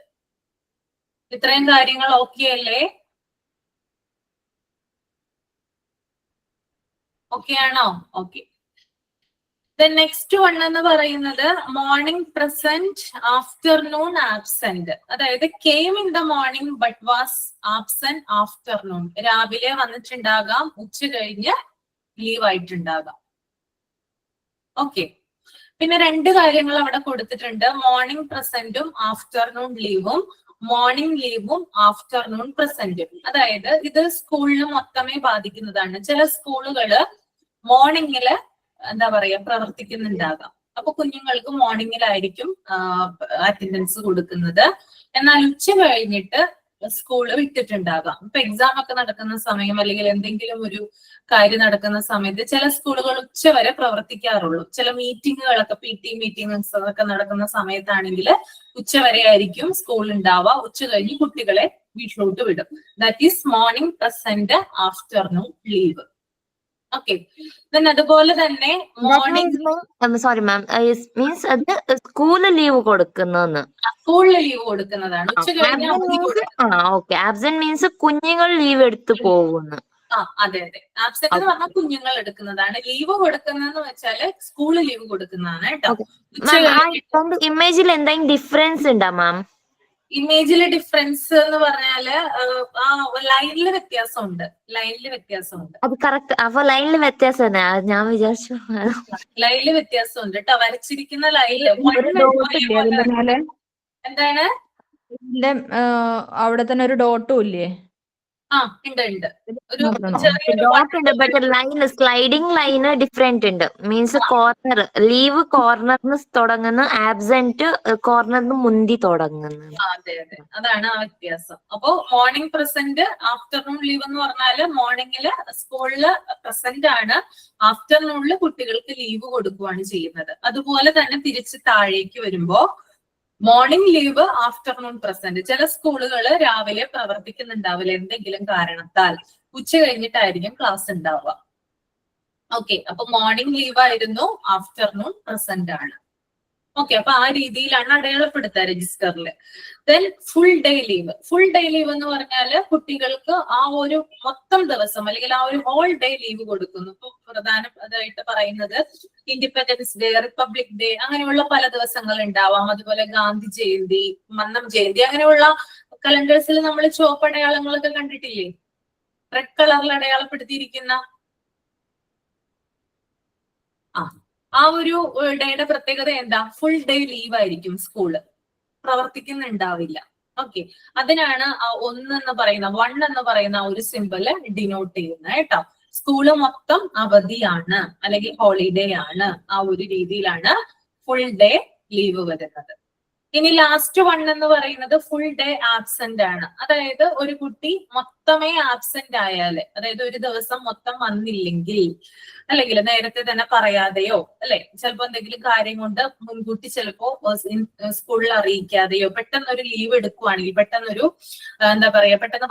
ഇത്രയും കാര്യങ്ങൾ ഓക്കെ അല്ലേ? ഓക്കെ ആണോ? ഓക്കെ. നെക്സ്റ്റ് വൺ എന്ന് പറയുന്നത് മോർണിംഗ് പ്രസന്റ്, ആഫ്റ്റർനൂൺ ആബ്സെന്റ്. അതായത് came in the morning but was absent afternoon. രാവിലെ വന്നിട്ടുണ്ടാകാം, ഉച്ച കഴിഞ്ഞ് ലീവ് ആയിട്ടുണ്ടാകാം. ഓക്കെ, പിന്നെ രണ്ട് കാര്യങ്ങൾ അവിടെ കൊടുത്തിട്ടുണ്ട്, മോർണിംഗ് പ്രസന്റും ആഫ്റ്റർനൂൺ ലീവും, മോർണിംഗ് ലീവും ആഫ്റ്റർനൂൺ പ്രസന്റും. അതായത് ഇത് സ്കൂളിൽ മൊത്തമേ ബാധിക്കുന്നതാണ്. ചില സ്കൂളുകള് മോർണിംഗില് എന്താ പറയാ പ്രവർത്തിക്കുന്നുണ്ടാകാം, അപ്പൊ കുഞ്ഞുങ്ങൾക്ക് മോർണിംഗിലായിരിക്കും അറ്റൻഡൻസ് കൊടുക്കുന്നത്. എന്നാൽ ഉച്ച കഴിഞ്ഞിട്ട് സ്കൂള് വിട്ടിട്ടുണ്ടാകാം. ഇപ്പൊ എക്സാം ഒക്കെ നടക്കുന്ന സമയം അല്ലെങ്കിൽ എന്തെങ്കിലും ഒരു കാര്യം നടക്കുന്ന സമയത്ത് ചില സ്കൂളുകൾ ഉച്ച വരെ പ്രവർത്തിക്കാറുള്ളൂ. ചില മീറ്റിങ്ങുകളൊക്കെ PT മീറ്റിംഗ്സ് ഒക്കെ നടക്കുന്ന സമയത്താണെങ്കിൽ ഉച്ച വരെ ആയിരിക്കും സ്കൂൾ ഉണ്ടാവുക. ഉച്ച കഴിഞ്ഞ് കുട്ടികളെ വീട്ടിലോട്ട് വിടും. That is morning present, afternoon leave. Okay, അതുപോലെ തന്നെ മോർണിംഗ് സോറി മാം, മീൻസ് അത് സ്കൂളിൽ ലീവ് കൊടുക്കുന്നതെന്ന്. സ്കൂളിൽ ലീവ് കൊടുക്കുന്നതാണ്. ഉച്ച കഴിഞ്ഞ് ഓക്കെ, ആബ്സെന്റ് മീൻസ് കുഞ്ഞുങ്ങൾ ലീവ് എടുത്ത് പോകുന്നു. അതെ അതെ, ആബ്സെന്റ് എന്ന് പറഞ്ഞാൽ കുഞ്ഞുങ്ങൾ എടുക്കുന്നതാണ്. ലീവ് കൊടുക്കുന്നതെന്ന് വെച്ചാല് സ്കൂളിൽ ലീവ് കൊടുക്കുന്നതാണ് കേട്ടോ. ഇമേജിൽ എന്തെങ്കിലും ഡിഫറൻസ് ഉണ്ടോ മാം? ഇമേജില് ഡിഫറൻസ് എന്ന് പറഞ്ഞാല് ലൈനില് വ്യത്യാസമുണ്ട്. അത് കറക്റ്റ്. അപ്പൊ ലൈനില് വ്യത്യാസം തന്നെ ഞാൻ വിചാരിച്ചു. ലൈനില് വ്യത്യാസമുണ്ട് കേട്ടോ. വരച്ചിരിക്കുന്ന ലൈനില് മേലെ? എന്താണ് അവിടെ തന്നെ ഒരു ഡോട്ടും ഇല്ലേ? ആ ഉണ്ട് ഒരു നോക്കണം. ചെറിയൊരു ഡോട്ട് ഉണ്ട് but line sliding line different ഉണ്ട്. മീൻസ് കോർണർ ലീവ് കോർണറിന് തുടങ്ങുന്നു, ആബ്സെന്റ് കോർണറിന് മുന്തി തുടങ്ങുന്നു. അതെ അതാണ് ആ വ്യത്യാസം. അപ്പോ മോർണിംഗ് പ്രസന്റ്, ആഫ്റ്റർനൂൺ ലീവ് എന്ന് പറഞ്ഞാല് മോർണിംഗില് സ്കൂളില് പ്രസന്റ് ആണ്, ആഫ്റ്റർനൂണില് കുട്ടികൾക്ക് ലീവ് കൊടുക്കുകയാണ് ചെയ്യുന്നത്. അതുപോലെ തന്നെ തിരിച്ച് താഴേക്ക് വരുമ്പോ മോർണിംഗ് ലീവ്, ആഫ്റ്റർനൂൺ പ്രസന്റ്. ചില സ്കൂളുകള് രാവിലെ പ്രവർത്തിക്കുന്നുണ്ടാവില്ല എന്തെങ്കിലും കാരണത്താൽ, ഉച്ച കഴിഞ്ഞിട്ടായിരിക്കും ക്ലാസ് ഉണ്ടാവുക. ഓക്കെ, അപ്പൊ മോർണിംഗ് ലീവ് ആയിരുന്നു, ആഫ്റ്റർനൂൺ പ്രസന്റ് ആണ്. ഓക്കെ, അപ്പൊ ആ രീതിയിലാണ് അടയാളപ്പെടുത്തുക രജിസ്റ്ററിൽ. Then full day leave. Full day leave എന്ന് പറഞ്ഞാല് കുട്ടികൾക്ക് ആ ഒരു മൊത്തം ദിവസം അല്ലെങ്കിൽ ആ ഒരു ഹോൾ ഡേ ലീവ് കൊടുക്കുന്നു. ഇപ്പൊ പ്രധാനമായിട്ട് പറയുന്നത് ഇൻഡിപെൻഡൻസ് ഡേ, റിപ്പബ്ലിക് ഡേ, അങ്ങനെയുള്ള പല ദിവസങ്ങൾ ഉണ്ടാവാം. അതുപോലെ ഗാന്ധി ജയന്തി, മന്നം ജയന്തി, അങ്ങനെയുള്ള കലണ്ടേഴ്സിൽ നമ്മൾ ചുവപ്പ് അടയാളങ്ങളൊക്കെ കണ്ടിട്ടില്ലേ? റെഡ് കളറിൽ അടയാളപ്പെടുത്തിയിരിക്കുന്ന ആ ഒരു ഡേയുടെ പ്രത്യേകത എന്താ? ഫുൾ ഡേ ലീവ് ആയിരിക്കും, സ്കൂള് പ്രവർത്തിക്കുന്നുണ്ടാവില്ല. ഓക്കെ, അതിനാണ് ആ 1 എന്ന് പറയുന്ന ആ ഒരു സിമ്പിള് ഡിനോട്ട് ചെയ്യുന്നത് കേട്ടോ. സ്കൂള് മൊത്തം അവധിയാണ് അല്ലെങ്കിൽ ഹോളിഡേ ആണ്, ആ ഒരു രീതിയിലാണ് ഫുൾ ഡേ ലീവ് വരുന്നത്. ഇനി ലാസ്റ്റ് 1 എന്ന് പറയുന്നത് ഫുൾ ഡേ ആബ്സെന്റ് ആണ്. അതായത് ഒരു കുട്ടി മൊത്തമേ ആബ്സെന്റ് ആയാല്, അതായത് ഒരു ദിവസം മൊത്തം വന്നില്ലെങ്കിൽ, അല്ലെങ്കിൽ നേരത്തെ തന്നെ പറയാതെയോ, അല്ലെ ചിലപ്പോ എന്തെങ്കിലും കാര്യം കൊണ്ട് മുൻകൂട്ടി ചിലപ്പോ സ്കൂളിൽ അറിയിക്കാതെയോ പെട്ടെന്ന് ഒരു ലീവ് എടുക്കുവാണെങ്കിൽ, പെട്ടെന്നൊരു എന്താ പറയാ, പെട്ടെന്ന്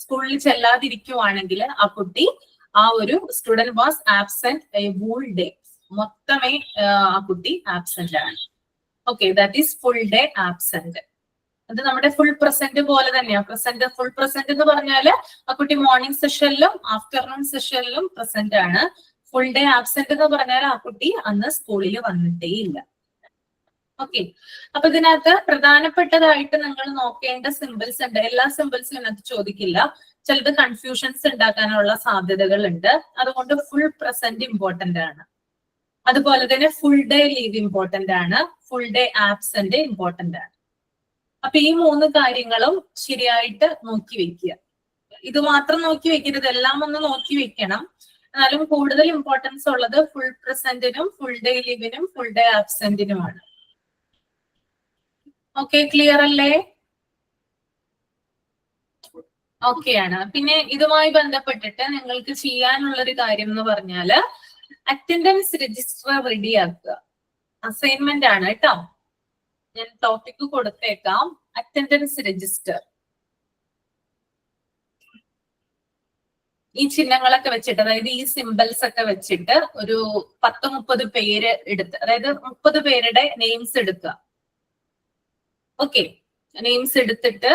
സ്കൂളിൽ ചെല്ലാതിരിക്കുവാണെങ്കിൽ ആ കുട്ടി, ആ ഒരു student was absent a full day, മൊത്തമേ ആ കുട്ടി ആബ്സെന്റ് ആണ്. Okay, that is full day absent. അത് നമ്മുടെ ഫുൾ പ്രസന്റ് പോലെ തന്നെയാണ്. പ്രസന്റ്, ഫുൾ പ്രസന്റ് എന്ന് പറഞ്ഞാല് ആ കുട്ടി മോർണിംഗ് സെഷനിലും ആഫ്റ്റർനൂൺ സെഷനിലും പ്രസന്റ് ആണ്. ഫുൾ ഡേ ആബ്സെന്റ് എന്ന് പറഞ്ഞാൽ ആ കുട്ടി അന്ന് സ്കൂളിൽ വന്നിട്ടേ ഇല്ല. ഓക്കെ, അപ്പൊ ഇതിനകത്ത് പ്രധാനപ്പെട്ടതായിട്ട് നിങ്ങൾ നോക്കേണ്ട സിമ്പിൾസ് ഉണ്ട്. എല്ലാ സിമ്പിൾസും ഇതിനകത്ത് ചോദിക്കില്ല, ചിലത് കൺഫ്യൂഷൻസ് ഉണ്ടാക്കാനുള്ള സാധ്യതകൾ ഉണ്ട്. അതുകൊണ്ട് ഫുൾ പ്രസന്റ് ഇമ്പോർട്ടന്റ് ആണ്. അതുപോലെ തന്നെ ഫുൾ ഡേ ലീവ് ഇമ്പോർട്ടന്റ് ആണ്, ഫുൾ ഡേ ആബ്സെന്റ് ഇമ്പോർട്ടന്റ് ആണ്. അപ്പൊ ഈ 3 കാര്യങ്ങളും ശരിയായിട്ട് നോക്കി വെക്കുക. ഇത് മാത്രം നോക്കി വെക്കരുത്, എല്ലാം ഒന്ന് നോക്കി വെക്കണം. എന്നാലും കൂടുതൽ ഇമ്പോർട്ടൻസ് ഉള്ളത് ഫുൾ പ്രസന്റിനും ഫുൾ ഡേ ലീവിനും ഫുൾ ഡേ ആബ്സെന്റിനുമാണ്. ഓക്കെ, ക്ലിയർ അല്ലേ? ഓക്കെയാണ്. പിന്നെ ഇതുമായി ബന്ധപ്പെട്ടിട്ട് നിങ്ങൾക്ക് ചെയ്യാനുള്ള ഒരു കാര്യം എന്ന് പറഞ്ഞാല് അറ്റൻഡൻസ് രജിസ്റ്റർ റെഡിയാക്കുക. അസൈൻമെന്റ് ആണ് കേട്ടോ. ഞാൻ ടോപ്പിക് കൊടുത്തേക്കാം, അറ്റൻഡൻസ് രജിസ്റ്റർ. ഈ ചിഹ്നങ്ങളൊക്കെ വെച്ചിട്ട്, അതായത് ഈ സിമ്പിൾസ് ഒക്കെ വെച്ചിട്ട് ഒരു 10-30 പേര് എടുത്ത്, അതായത് 30 പേരുടെ നെയിംസ് എടുക്കുക. ഓക്കെ, നെയിംസ് എടുത്തിട്ട്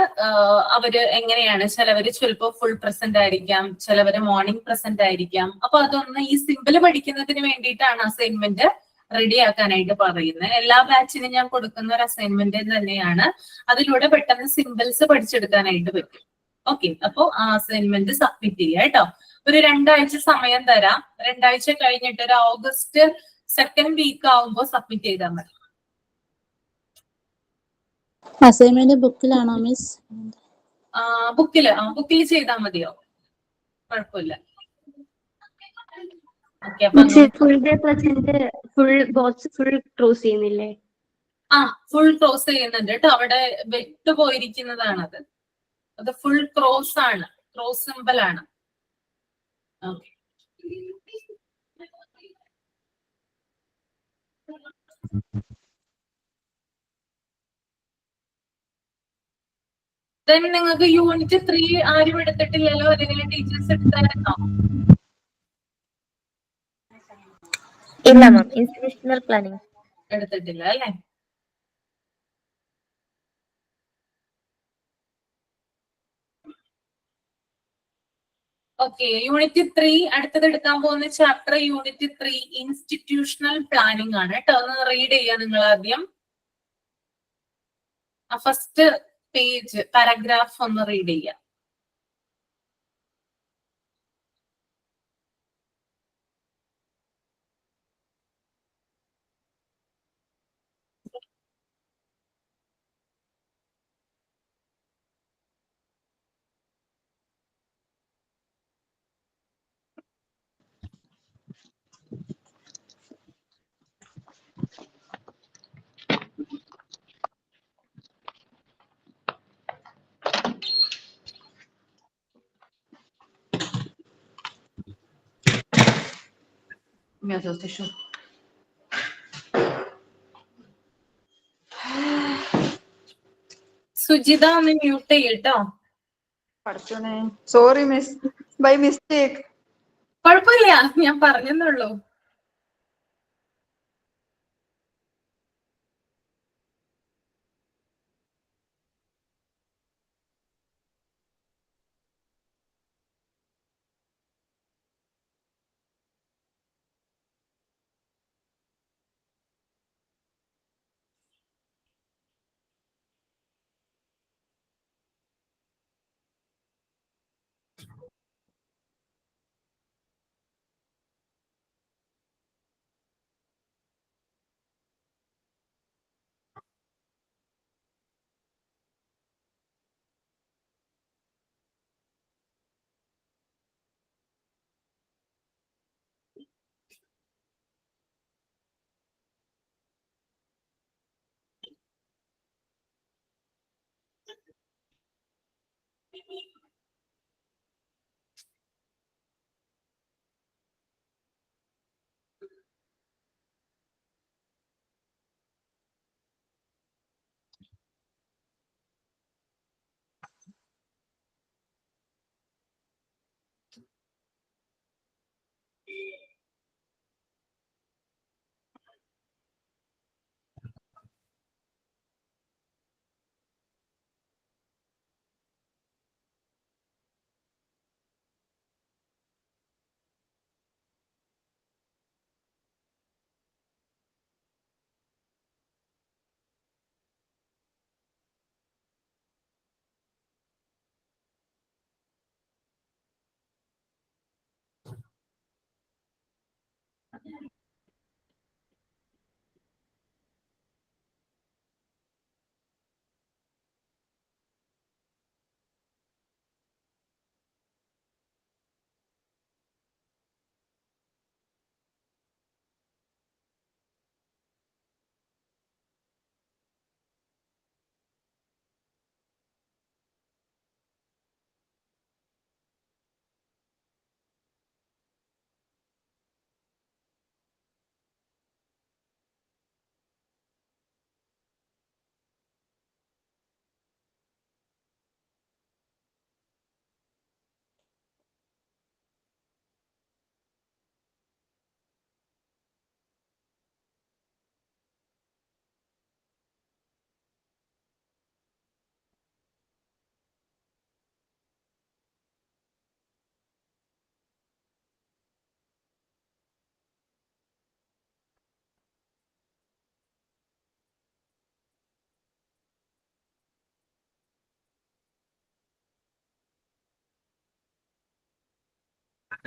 അവര് എങ്ങനെയാണ്, ചിലവര് ചിലപ്പോ ഫുൾ പ്രസന്റ് ആയിരിക്കാം, ചിലവര് മോർണിംഗ് പ്രസന്റ് ആയിരിക്കാം. അപ്പൊ അതൊന്ന് ഈ സിമ്പിൾ പഠിക്കുന്നതിന് വേണ്ടിയിട്ടാണ് അസൈൻമെന്റ് റെഡിയാക്കാനായിട്ട് പറയുന്നത്. എല്ലാ ബാച്ചിനും ഞാൻ കൊടുക്കുന്ന ഒരു അസൈൻമെന്റ് തന്നെയാണ്. അതിലൂടെ പെട്ടെന്ന് സിമ്പിൾസ് പഠിച്ചെടുക്കാനായിട്ട് പറ്റും. ഓക്കെ, അപ്പോ ആ അസൈൻമെന്റ് സബ്മിറ്റ് ചെയ്യുക കേട്ടോ. ഒരു 2 ആഴ്ച സമയം തരാം. 2 ആഴ്ച കഴിഞ്ഞിട്ട് ഒരു ഓഗസ്റ്റ് 2nd വീക്ക് ആവുമ്പോൾ സബ്മിറ്റ് ചെയ്താൽ മതി. അസൈൻമെന്റ് ബുക്കിലാണോ മിസ്? ബുക്കിൽ ചെയ്താൽ മതിയോ? കുഴപ്പമില്ല. ഓക്കെ, അപ്പൊ full day present full box full close ചെയ്യുന്നില്ലേ? ഫുൾ ക്ലോസ് ചെയ്യുന്നുണ്ട് കേട്ടോ. അവിടെ വെട്ട് പോയിരിക്കുന്നതാണത്. അത് ഫുൾ ക്രോസ് ആണ്, ക്രോസ് സിമ്പിൾ ആണ്. ഓക്കെ, നിങ്ങൾക്ക് യൂണിറ്റ് 3 ആരും എടുത്തിട്ടില്ലല്ലോ? ഏതെങ്കിലും ടീച്ചേഴ്സ് എടുത്തായിരുന്നോ? ഇല്ല മാം, ഇൻസ്റ്റിറ്റ്യൂഷണൽ പ്ലാനിങ് എടുത്തിട്ടില്ല അല്ലെ? ഓക്കെ, യൂണിറ്റ് 3 അടുത്തത് എടുക്കാൻ പോകുന്ന ചാപ്റ്റർ യൂണിറ്റ് 3 ഇൻസ്റ്റിറ്റ്യൂഷണൽ പ്ലാനിങ് ആണ് കേട്ടോ. ഒന്ന് റീഡ് ചെയ്യാ നിങ്ങൾ ആദ്യം. ഫസ്റ്റ് പേജ് പാരഗ്രാഫ് ഒന്ന് റീഡ് ചെയ്യാം. സുജിത ഒന്ന് മ്യൂട്ട് ചെയ്യട്ടോ. പഠിച്ചോനെ, സോറി മിസ്, ബൈ മിസ്റ്റേക്ക്. കുഴപ്പമില്ല, ഞാൻ പറഞ്ഞെന്നുള്ളൂ.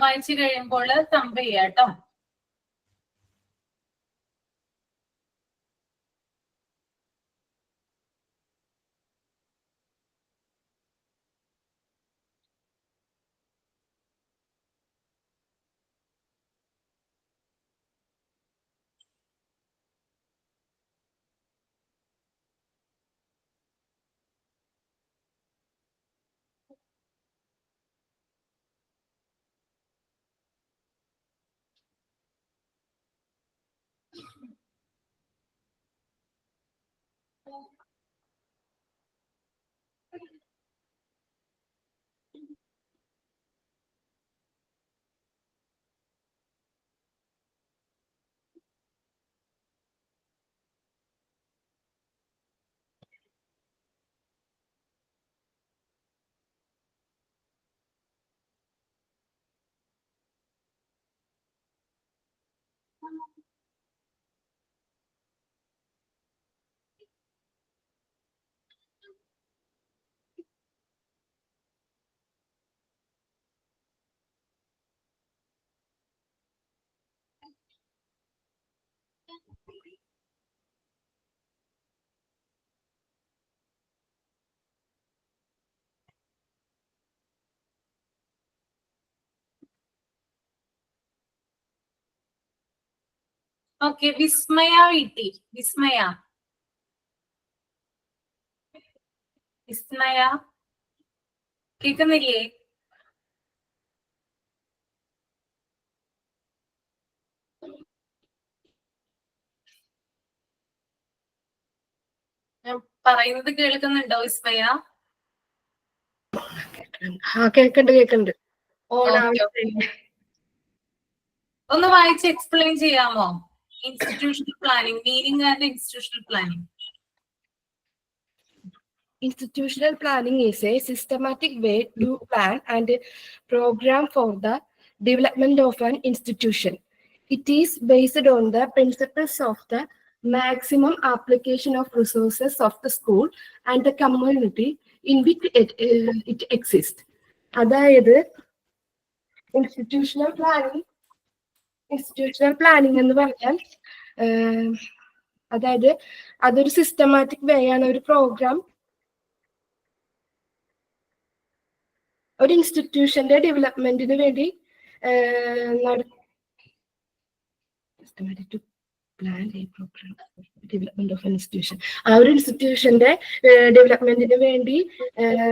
വായിച്ചു കഴിയുമ്പോൾ തമ്പ് ചെയ്യാട്ടോ. ഓക്കെ, വിസ്മയ വീട്ടി. വിസ്മയ, വിസ്മയ കേൾക്കുന്നില്ലേ? പറയുന്നത് കേൾക്കുന്നുണ്ടോ വിസ്മയ? കേൾക്കുന്നുണ്ട്. Okay. ഒന്ന് വായിച്ച് എക്സ്പ്ലെയിൻ ചെയ്യാമോ? Institutional planning, meaning and institutional planning. Institutional planning is a systematic way to plan and program for the development of an institution. It is based on the principles of the maximum application of resources of the school and the community in which it exists. അതായത് institutional planning എന്ന് പറഞ്ഞാൽ അതായത് അതൊരു systematic way ആണ്, ഒരു programme ഒരു ഇൻസ്റ്റിറ്റ്യൂഷന്റെ ഡെവലപ്മെന്റിന് വേണ്ടി development of institution, ആ ഒരു ഇൻസ്റ്റിറ്റ്യൂഷന്റെ ഡെവലപ്മെന്റിന് വേണ്ടി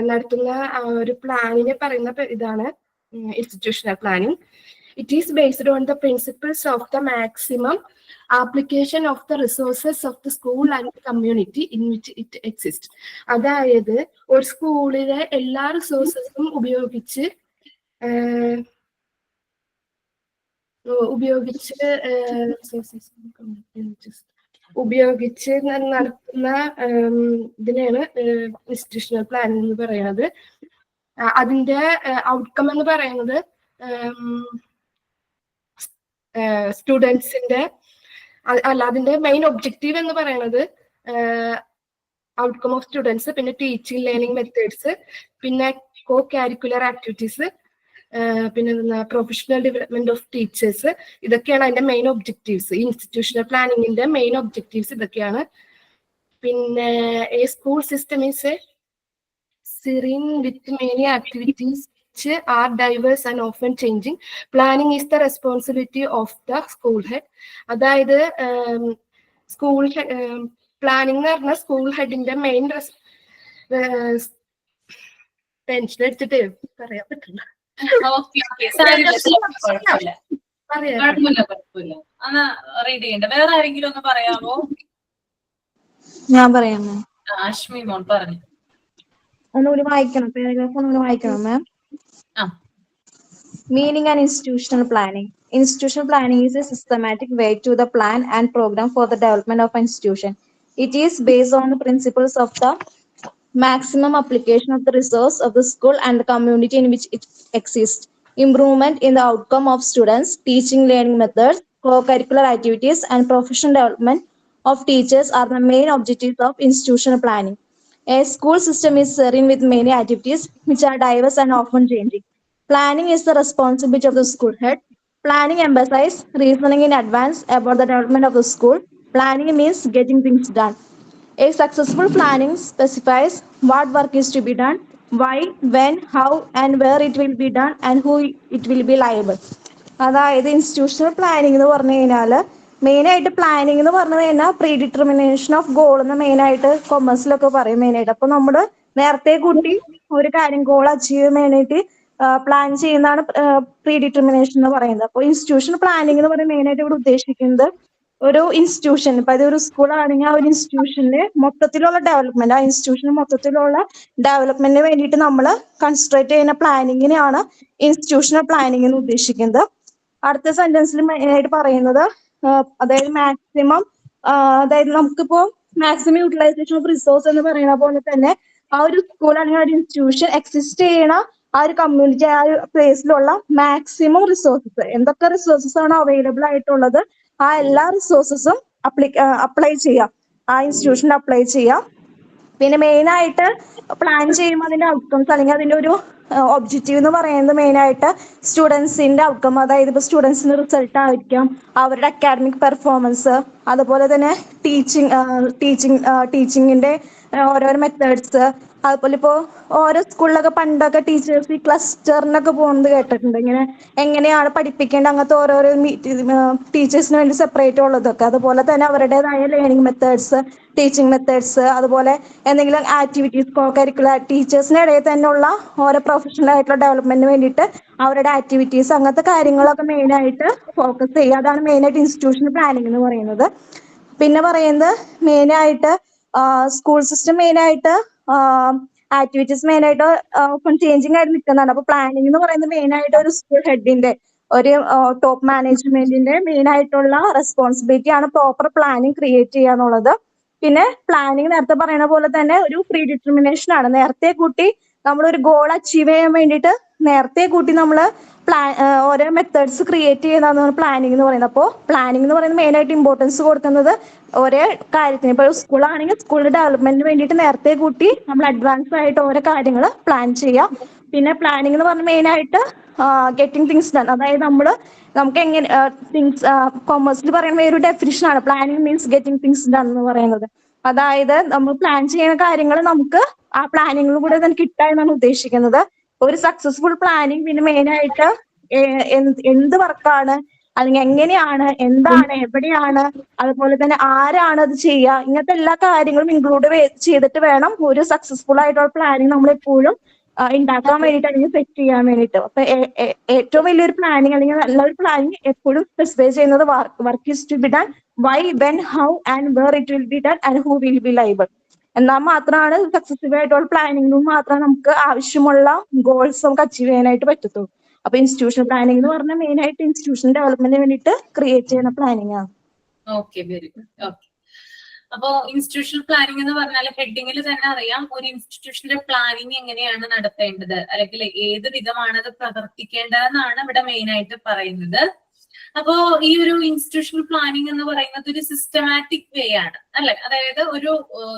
നടത്തുന്ന ആ ഒരു പ്ലാനിനെ പറയുന്ന ഇതാണ് institutional planning. It is based on the principles of the maximum application of the resources of the school and the community in which it exists. അതായത് ഒരു സ്കൂളിലെ എല്ലാ റിസോഴ്സസും ഉപയോഗിച്ച് നടത്തുന്ന ഇതിനെയാണ് ഇൻസ്റ്റിറ്റ്യൂഷണൽ പ്ലാനിംഗ് എന്ന് പറയുന്നത്. അതിന്റെ ഔട്ട്കം എന്ന് പറയുന്നത് സ്റ്റുഡൻസിന്റെ അതിന്റെ മെയിൻ ഒബ്ജക്റ്റീവ് എന്ന് പറയുന്നത് ഔട്ട്കം ഓഫ് സ്റ്റുഡൻസ്, പിന്നെ ടീച്ചിങ് ലേണിംഗ് മെത്തേഡ്സ്, പിന്നെ കോ കരിക്കുലർ ആക്ടിവിറ്റീസ്, പിന്നെ പ്രൊഫഷണൽ ഡെവലപ്മെന്റ് ഓഫ് ടീച്ചേഴ്സ്, ഇതൊക്കെയാണ് അതിന്റെ മെയിൻ ഒബ്ജക്റ്റീവ്സ്. ഇൻസ്റ്റിറ്റ്യൂഷണൽ പ്ലാനിങ്ങിന്റെ മെയിൻ ഒബ്ജക്റ്റീവ്സ് ഇതൊക്കെയാണ്. പിന്നെ a school system is a serene with many activities which are diverse and often changing. Planning is the responsibility of the school head. അതായത് school planning എന്ന് പറഞ്ഞാൽ school ഹെഡിന്റെ main tension എടുത്തിട്ട് പറയാൻ പറ്റില്ല. Read ചെയ്യണ്ട. വേറെ ആരെങ്കിലും ഒന്ന് പറയാമോ? ഞാൻ പറയാം മാം. അശ്മി മോൻ പറഞ്ഞു. ഒന്നുകൂടി വായിക്കണം, പാരഗ്രാഫ് ഒന്നുകൂടി വായിക്കണം മാം. Meaning and institutional planning. Institutional planning is a systematic way to the plan and program for the development of an institution. It is based on the principles of the maximum application of the resource of the school and the community in which it exists. Improvement in the outcome of students, teaching learning methods, co-curricular activities, and professional development of teachers are the main objectives of institutional planning. A school system is serene with many activities which are diverse and often changing. Planning is the responsibility of the school head. Planning emphasizes reasoning in advance about the development of the school. Planning means getting things done. A successful planning specifies what work is to be done, why, when, how, and where it will be done, and who it will be liable. അതായത് institutional planning എന്ന് പറഞ്ഞു കഴിഞ്ഞാൽ മെയിനായിട്ട് planning എന്ന് പറഞ്ഞു കഴിഞ്ഞാൽ pre determination of goal എന്ന് മെയിനായിട്ട് കൊമേഴ്സിലൊക്കെ പറയും മെയിനായിട്ട്. അപ്പൊ നമ്മൾ നേരത്തെ കൂട്ടി ഒരു കാര്യം ഗോൾ അച്ചീവ് ചെയ്യാൻ വേണ്ടിയിട്ട് പ്ലാൻ ചെയ്യുന്നതാണ് പ്രീ ഡിറ്റർമിനേഷൻ എന്ന് പറയുന്നത്. അപ്പോൾ ഇൻസ്റ്റിറ്റ്യൂഷൻ പ്ലാനിംഗ് എന്ന് പറയുന്നത് മെയിനായിട്ട് ഇവിടെ ഉദ്ദേശിക്കുന്നത് ഒരു ഇൻസ്റ്റിറ്റ്യൂഷൻ, ഇപ്പൊ അതൊരു സ്കൂളാണെങ്കിൽ ആ ഒരു ഇൻസ്റ്റിറ്റ്യൂഷന്റെ മൊത്തത്തിലുള്ള ഡെവലപ്മെന്റ്, ആ ഇൻസ്റ്റിറ്റ്യൂഷന് മൊത്തത്തിലുള്ള ഡെവലപ്മെന്റിന് വേണ്ടിയിട്ട് നമ്മൾ കൺസ്ട്രക്ട് ചെയ്യുന്ന പ്ലാനിങ്ങിനെയാണ് ഇൻസ്റ്റിറ്റ്യൂഷണൽ പ്ലാനിംഗ് എന്ന് ഉദ്ദേശിക്കുന്നത്. അടുത്ത സെന്റൻസിൽ മെയിനായിട്ട് പറയുന്നത് അതായത് മാക്സിമം, അതായത് നമുക്കിപ്പോ മാക്സിമം യൂട്ടിലൈസേഷൻ ഓഫ് റിസോഴ്സ് എന്ന് പറയുന്ന പോലെ തന്നെ ആ ഒരു സ്കൂളാണെങ്കിൽ ആ ഒരു ഇൻസ്റ്റിറ്റ്യൂഷൻ എക്സിസ്റ്റ് ചെയ്യണ ആ ഒരു കമ്മ്യൂണിറ്റി, ആ ഒരു പ്ലേസിലുള്ള മാക്സിമം റിസോഴ്സസ്, എന്തൊക്കെ റിസോഴ്സസ് ആണ് അവൈലബിൾ ആയിട്ടുള്ളത് ആ എല്ലാ റിസോഴ്സസും അപ്ലൈ ചെയ്യാം, ആ ഇൻസ്റ്റിറ്റ്യൂഷനിൽ അപ്ലൈ ചെയ്യാം. പിന്നെ മെയിനായിട്ട് പ്ലാൻ ചെയ്യുമ്പോൾ അതിന്റെ ഔട്ട്കംസ് അല്ലെങ്കിൽ അതിന്റെ ഒരു ഒബ്ജക്റ്റീവ് എന്ന് പറയുന്നത് മെയിനായിട്ട് സ്റ്റുഡൻസിന്റെ ഔട്ട്കം, അതായത് ഇപ്പോൾ റിസൾട്ട് ആയിരിക്കാം, അവരുടെ അക്കാഡമിക് പെർഫോമൻസ്, അതുപോലെ തന്നെ ടീച്ചിങ്ങിന്റെ ഓരോരോ മെത്തേഡ്സ്, അതുപോലെ ഇപ്പോൾ ഓരോ സ്കൂളിലൊക്കെ പണ്ടൊക്കെ ടീച്ചേഴ്സ് ഈ ക്ലസ്റ്ററിനൊക്കെ പോകുന്നത് കേട്ടിട്ടുണ്ട്. ഇങ്ങനെ എങ്ങനെയാണ് പഠിപ്പിക്കേണ്ടത് അങ്ങനത്തെ ഓരോരോ ടീച്ചേഴ്സിന് വേണ്ടി സെപ്പറേറ്റ് ഉള്ളതൊക്കെ. അതുപോലെ തന്നെ അവരുടേതായ ലേണിംഗ് മെത്തേഡ്സ്, ടീച്ചിങ് മെത്തേഡ്സ്, അതുപോലെ എന്തെങ്കിലും ആക്ടിവിറ്റീസ്, കോ കരിക്കുലർ ടീച്ചേഴ്സിന്റെ ഇടയിൽ തന്നെയുള്ള ഓരോ പ്രൊഫഷണൽ ആയിട്ടുള്ള ഡെവലപ്മെന്റിന് വേണ്ടിയിട്ട് അവരുടെ ആക്ടിവിറ്റീസ്, അങ്ങനത്തെ കാര്യങ്ങളൊക്കെ മെയിനായിട്ട് ഫോക്കസ് ചെയ്യുക. അതാണ് മെയിനായിട്ട് ഇൻസ്റ്റിറ്റ്യൂഷണൽ പ്ലാനിംഗ് എന്ന് പറയുന്നത്. പിന്നെ പറയുന്നത് മെയിനായിട്ട് സ്കൂൾ സിസ്റ്റം മെയിനായിട്ട് ആക്ടിവിറ്റീസ് മെയിനായിട്ട് ചേഞ്ചിങ് ആയിട്ട് നിൽക്കുന്നതാണ്. അപ്പൊ പ്ലാനിംഗ് എന്ന് പറയുന്നത് മെയിനായിട്ട് ഒരു സ്കൂൾ ഹെഡിന്റെ ഒരു ടോപ്പ് മാനേജ്മെന്റിന്റെ മെയിൻ ആയിട്ടുള്ള റെസ്പോൺസിബിലിറ്റി ആണ് പ്രോപ്പർ പ്ലാനിങ് ക്രിയേറ്റ് ചെയ്യുക എന്നുള്ളത്. പിന്നെ പ്ലാനിങ് നേരത്തെ പറയുന്ന പോലെ തന്നെ ഒരു പ്രീ ഡിറ്റർമിനേഷൻ ആണ്. നേരത്തെ കൂട്ടി നമ്മളൊരു ഗോൾ അച്ചീവ് ചെയ്യാൻ വേണ്ടിയിട്ട് നേരത്തെ കൂട്ടി നമ്മൾ ഓരോ മെത്തേഡ്സ് ക്രിയേറ്റ് ചെയ്യുന്നതാണ് പ്ലാനിങ് എന്ന് പറയുന്നത്. അപ്പോൾ പ്ലാനിങ് എന്ന് പറയുന്നത് മെയിനായിട്ട് ഇമ്പോർട്ടൻസ് കൊടുക്കുന്നത് ഓരോ കാര്യത്തിന്. ഇപ്പോൾ സ്കൂളാണെങ്കിൽ സ്കൂളിന്റെ ഡെവലപ്മെന്റിന് വേണ്ടിയിട്ട് നേരത്തെ കൂട്ടി നമ്മൾ അഡ്വാൻസ് ആയിട്ട് ഓരോ കാര്യങ്ങൾ പ്ലാൻ ചെയ്യാം. പിന്നെ പ്ലാനിങ് എന്ന് പറഞ്ഞാൽ മെയിനായിട്ട് ഗെറ്റിംഗ് തിങ്സ് ഡൺ. അതായത് നമുക്ക് എങ്ങനെ തിങ്സ് കൊമേഴ്സിൽ പറയുന്ന ഒരു ഡെഫിനിഷൻ ആണ് planning means getting things done എന്ന് പറയുന്നത്. അതായത് നമ്മൾ പ്ലാൻ ചെയ്യുന്ന കാര്യങ്ങൾ നമുക്ക് ആ പ്ലാനിങ്ങിൽ കൂടെ തന്നെ കിട്ടുക എന്നാണ് ഉദ്ദേശിക്കുന്നത്. ഒരു സക്സസ്ഫുൾ പ്ലാനിങ് പിന്നെ മെയിനായിട്ട് എന്ത് വർക്കാണ്, അല്ലെങ്കിൽ എങ്ങനെയാണ്, എന്താണ്, എവിടെയാണ്, അതുപോലെ തന്നെ ആരാണ് അത് ചെയ്യുക, ഇങ്ങനത്തെ എല്ലാ കാര്യങ്ങളും ഇൻക്ലൂഡ് ചെയ്തിട്ട് വേണം ഒരു സക്സസ്ഫുൾ ആയിട്ടുള്ള പ്ലാനിങ് നമ്മൾ എപ്പോഴും ഉണ്ടാക്കാൻ വേണ്ടിയിട്ട് അല്ലെങ്കിൽ സെറ്റ് ചെയ്യാൻ വേണ്ടിയിട്ട്. അപ്പൊ ഏറ്റവും വലിയൊരു പ്ലാനിങ് അല്ലെങ്കിൽ നല്ലൊരു പ്ലാനിങ് എപ്പോഴും സ്പെസിഫൈ ചെയ്യുന്നത് work is to be done, why, when, how and where it will be done and who will be liable. എന്നാൽ മാത്രമാണ് സക്സസ്ഫുൾ ആയിട്ടുള്ള പ്ലാനിങ്ങിനും മാത്രമേ നമുക്ക് ആവശ്യമുള്ള ഗോൾസ് നമുക്ക് അച്ചീവ് ചെയ്യാനായിട്ട് പറ്റത്തുള്ളൂ. അപ്പൊ ഇൻസ്റ്റിറ്റ്യൂഷൻ പ്ലാനിംഗ് എന്ന് പറഞ്ഞാൽ മെയിൻ ആയിട്ട് ഇൻസ്റ്റിറ്റ്യൂഷൻ ഡെവലപ്മെന്റിന് വേണ്ടിയിട്ട് ക്രിയേറ്റ് ചെയ്യുന്ന പ്ലാനിങ് ആണ്. Okay, very good. ഓക്കെ, അപ്പോ ഇൻസ്റ്റിറ്റ്യൂഷണൽ പ്ലാനിംഗ് എന്ന് പറഞ്ഞാൽ ഹെഡിങ്ങിൽ തന്നെ അറിയാം ഒരു ഇൻസ്റ്റിറ്റ്യൂഷന്റെ പ്ലാനിങ് എങ്ങനെയാണ് നടത്തേണ്ടത്, അല്ലെങ്കിൽ ഏത് വിധമാണ് അത് പ്രവർത്തിക്കേണ്ടതെന്നാണ് ഇവിടെ മെയിൻ ആയിട്ട് പറയുന്നത്. അപ്പോ ഈ ഒരു ഇൻസ്റ്റിറ്റ്യൂഷണൽ പ്ലാനിംഗ് എന്ന് പറയുന്നത് ഒരു സിസ്റ്റമാറ്റിക് വേ ആണ് അല്ലെ. അതായത് ഒരു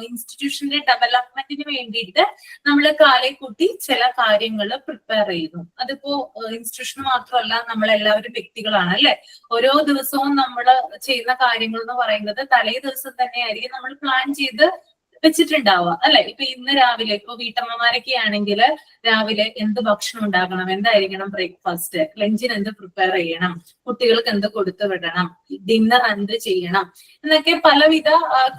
ഇൻസ്റ്റിറ്റ്യൂഷന്റെ ഡെവലപ്മെന്റിന് വേണ്ടിയിട്ട് നമ്മൾ കാലെ കൂട്ടി ചില കാര്യങ്ങൾ പ്രിപ്പയർ ചെയ്യുന്നു. അതിപ്പോ ഇൻസ്റ്റിറ്റ്യൂഷൻ മാത്രമല്ല, നമ്മളെല്ലാവരും വ്യക്തികളാണ് അല്ലെ. ഓരോ ദിവസവും നമ്മൾ ചെയ്യുന്ന കാര്യങ്ങൾ എന്ന് പറയുന്നത് തലേ ദിവസം തന്നെ ആയിരിക്കും നമ്മൾ പ്ലാൻ ചെയ്ത് വെച്ചിട്ടുണ്ടാവുക അല്ലെ. ഇപ്പൊ ഇന്ന് രാവിലെ ഇപ്പൊ വീട്ടമ്മമാരൊക്കെ ആണെങ്കിൽ രാവിലെ എന്ത് ഭക്ഷണം ഉണ്ടാക്കണം, എന്തായിരിക്കണം ബ്രേക്ക്ഫാസ്റ്റ്, ലഞ്ചിന് എന്ത് പ്രിപ്പയർ ചെയ്യണം, കുട്ടികൾക്ക് എന്ത് കൊടുത്തു വിടണം, ഡിന്നർ എന്ത് ചെയ്യണം എന്നൊക്കെ പലവിധ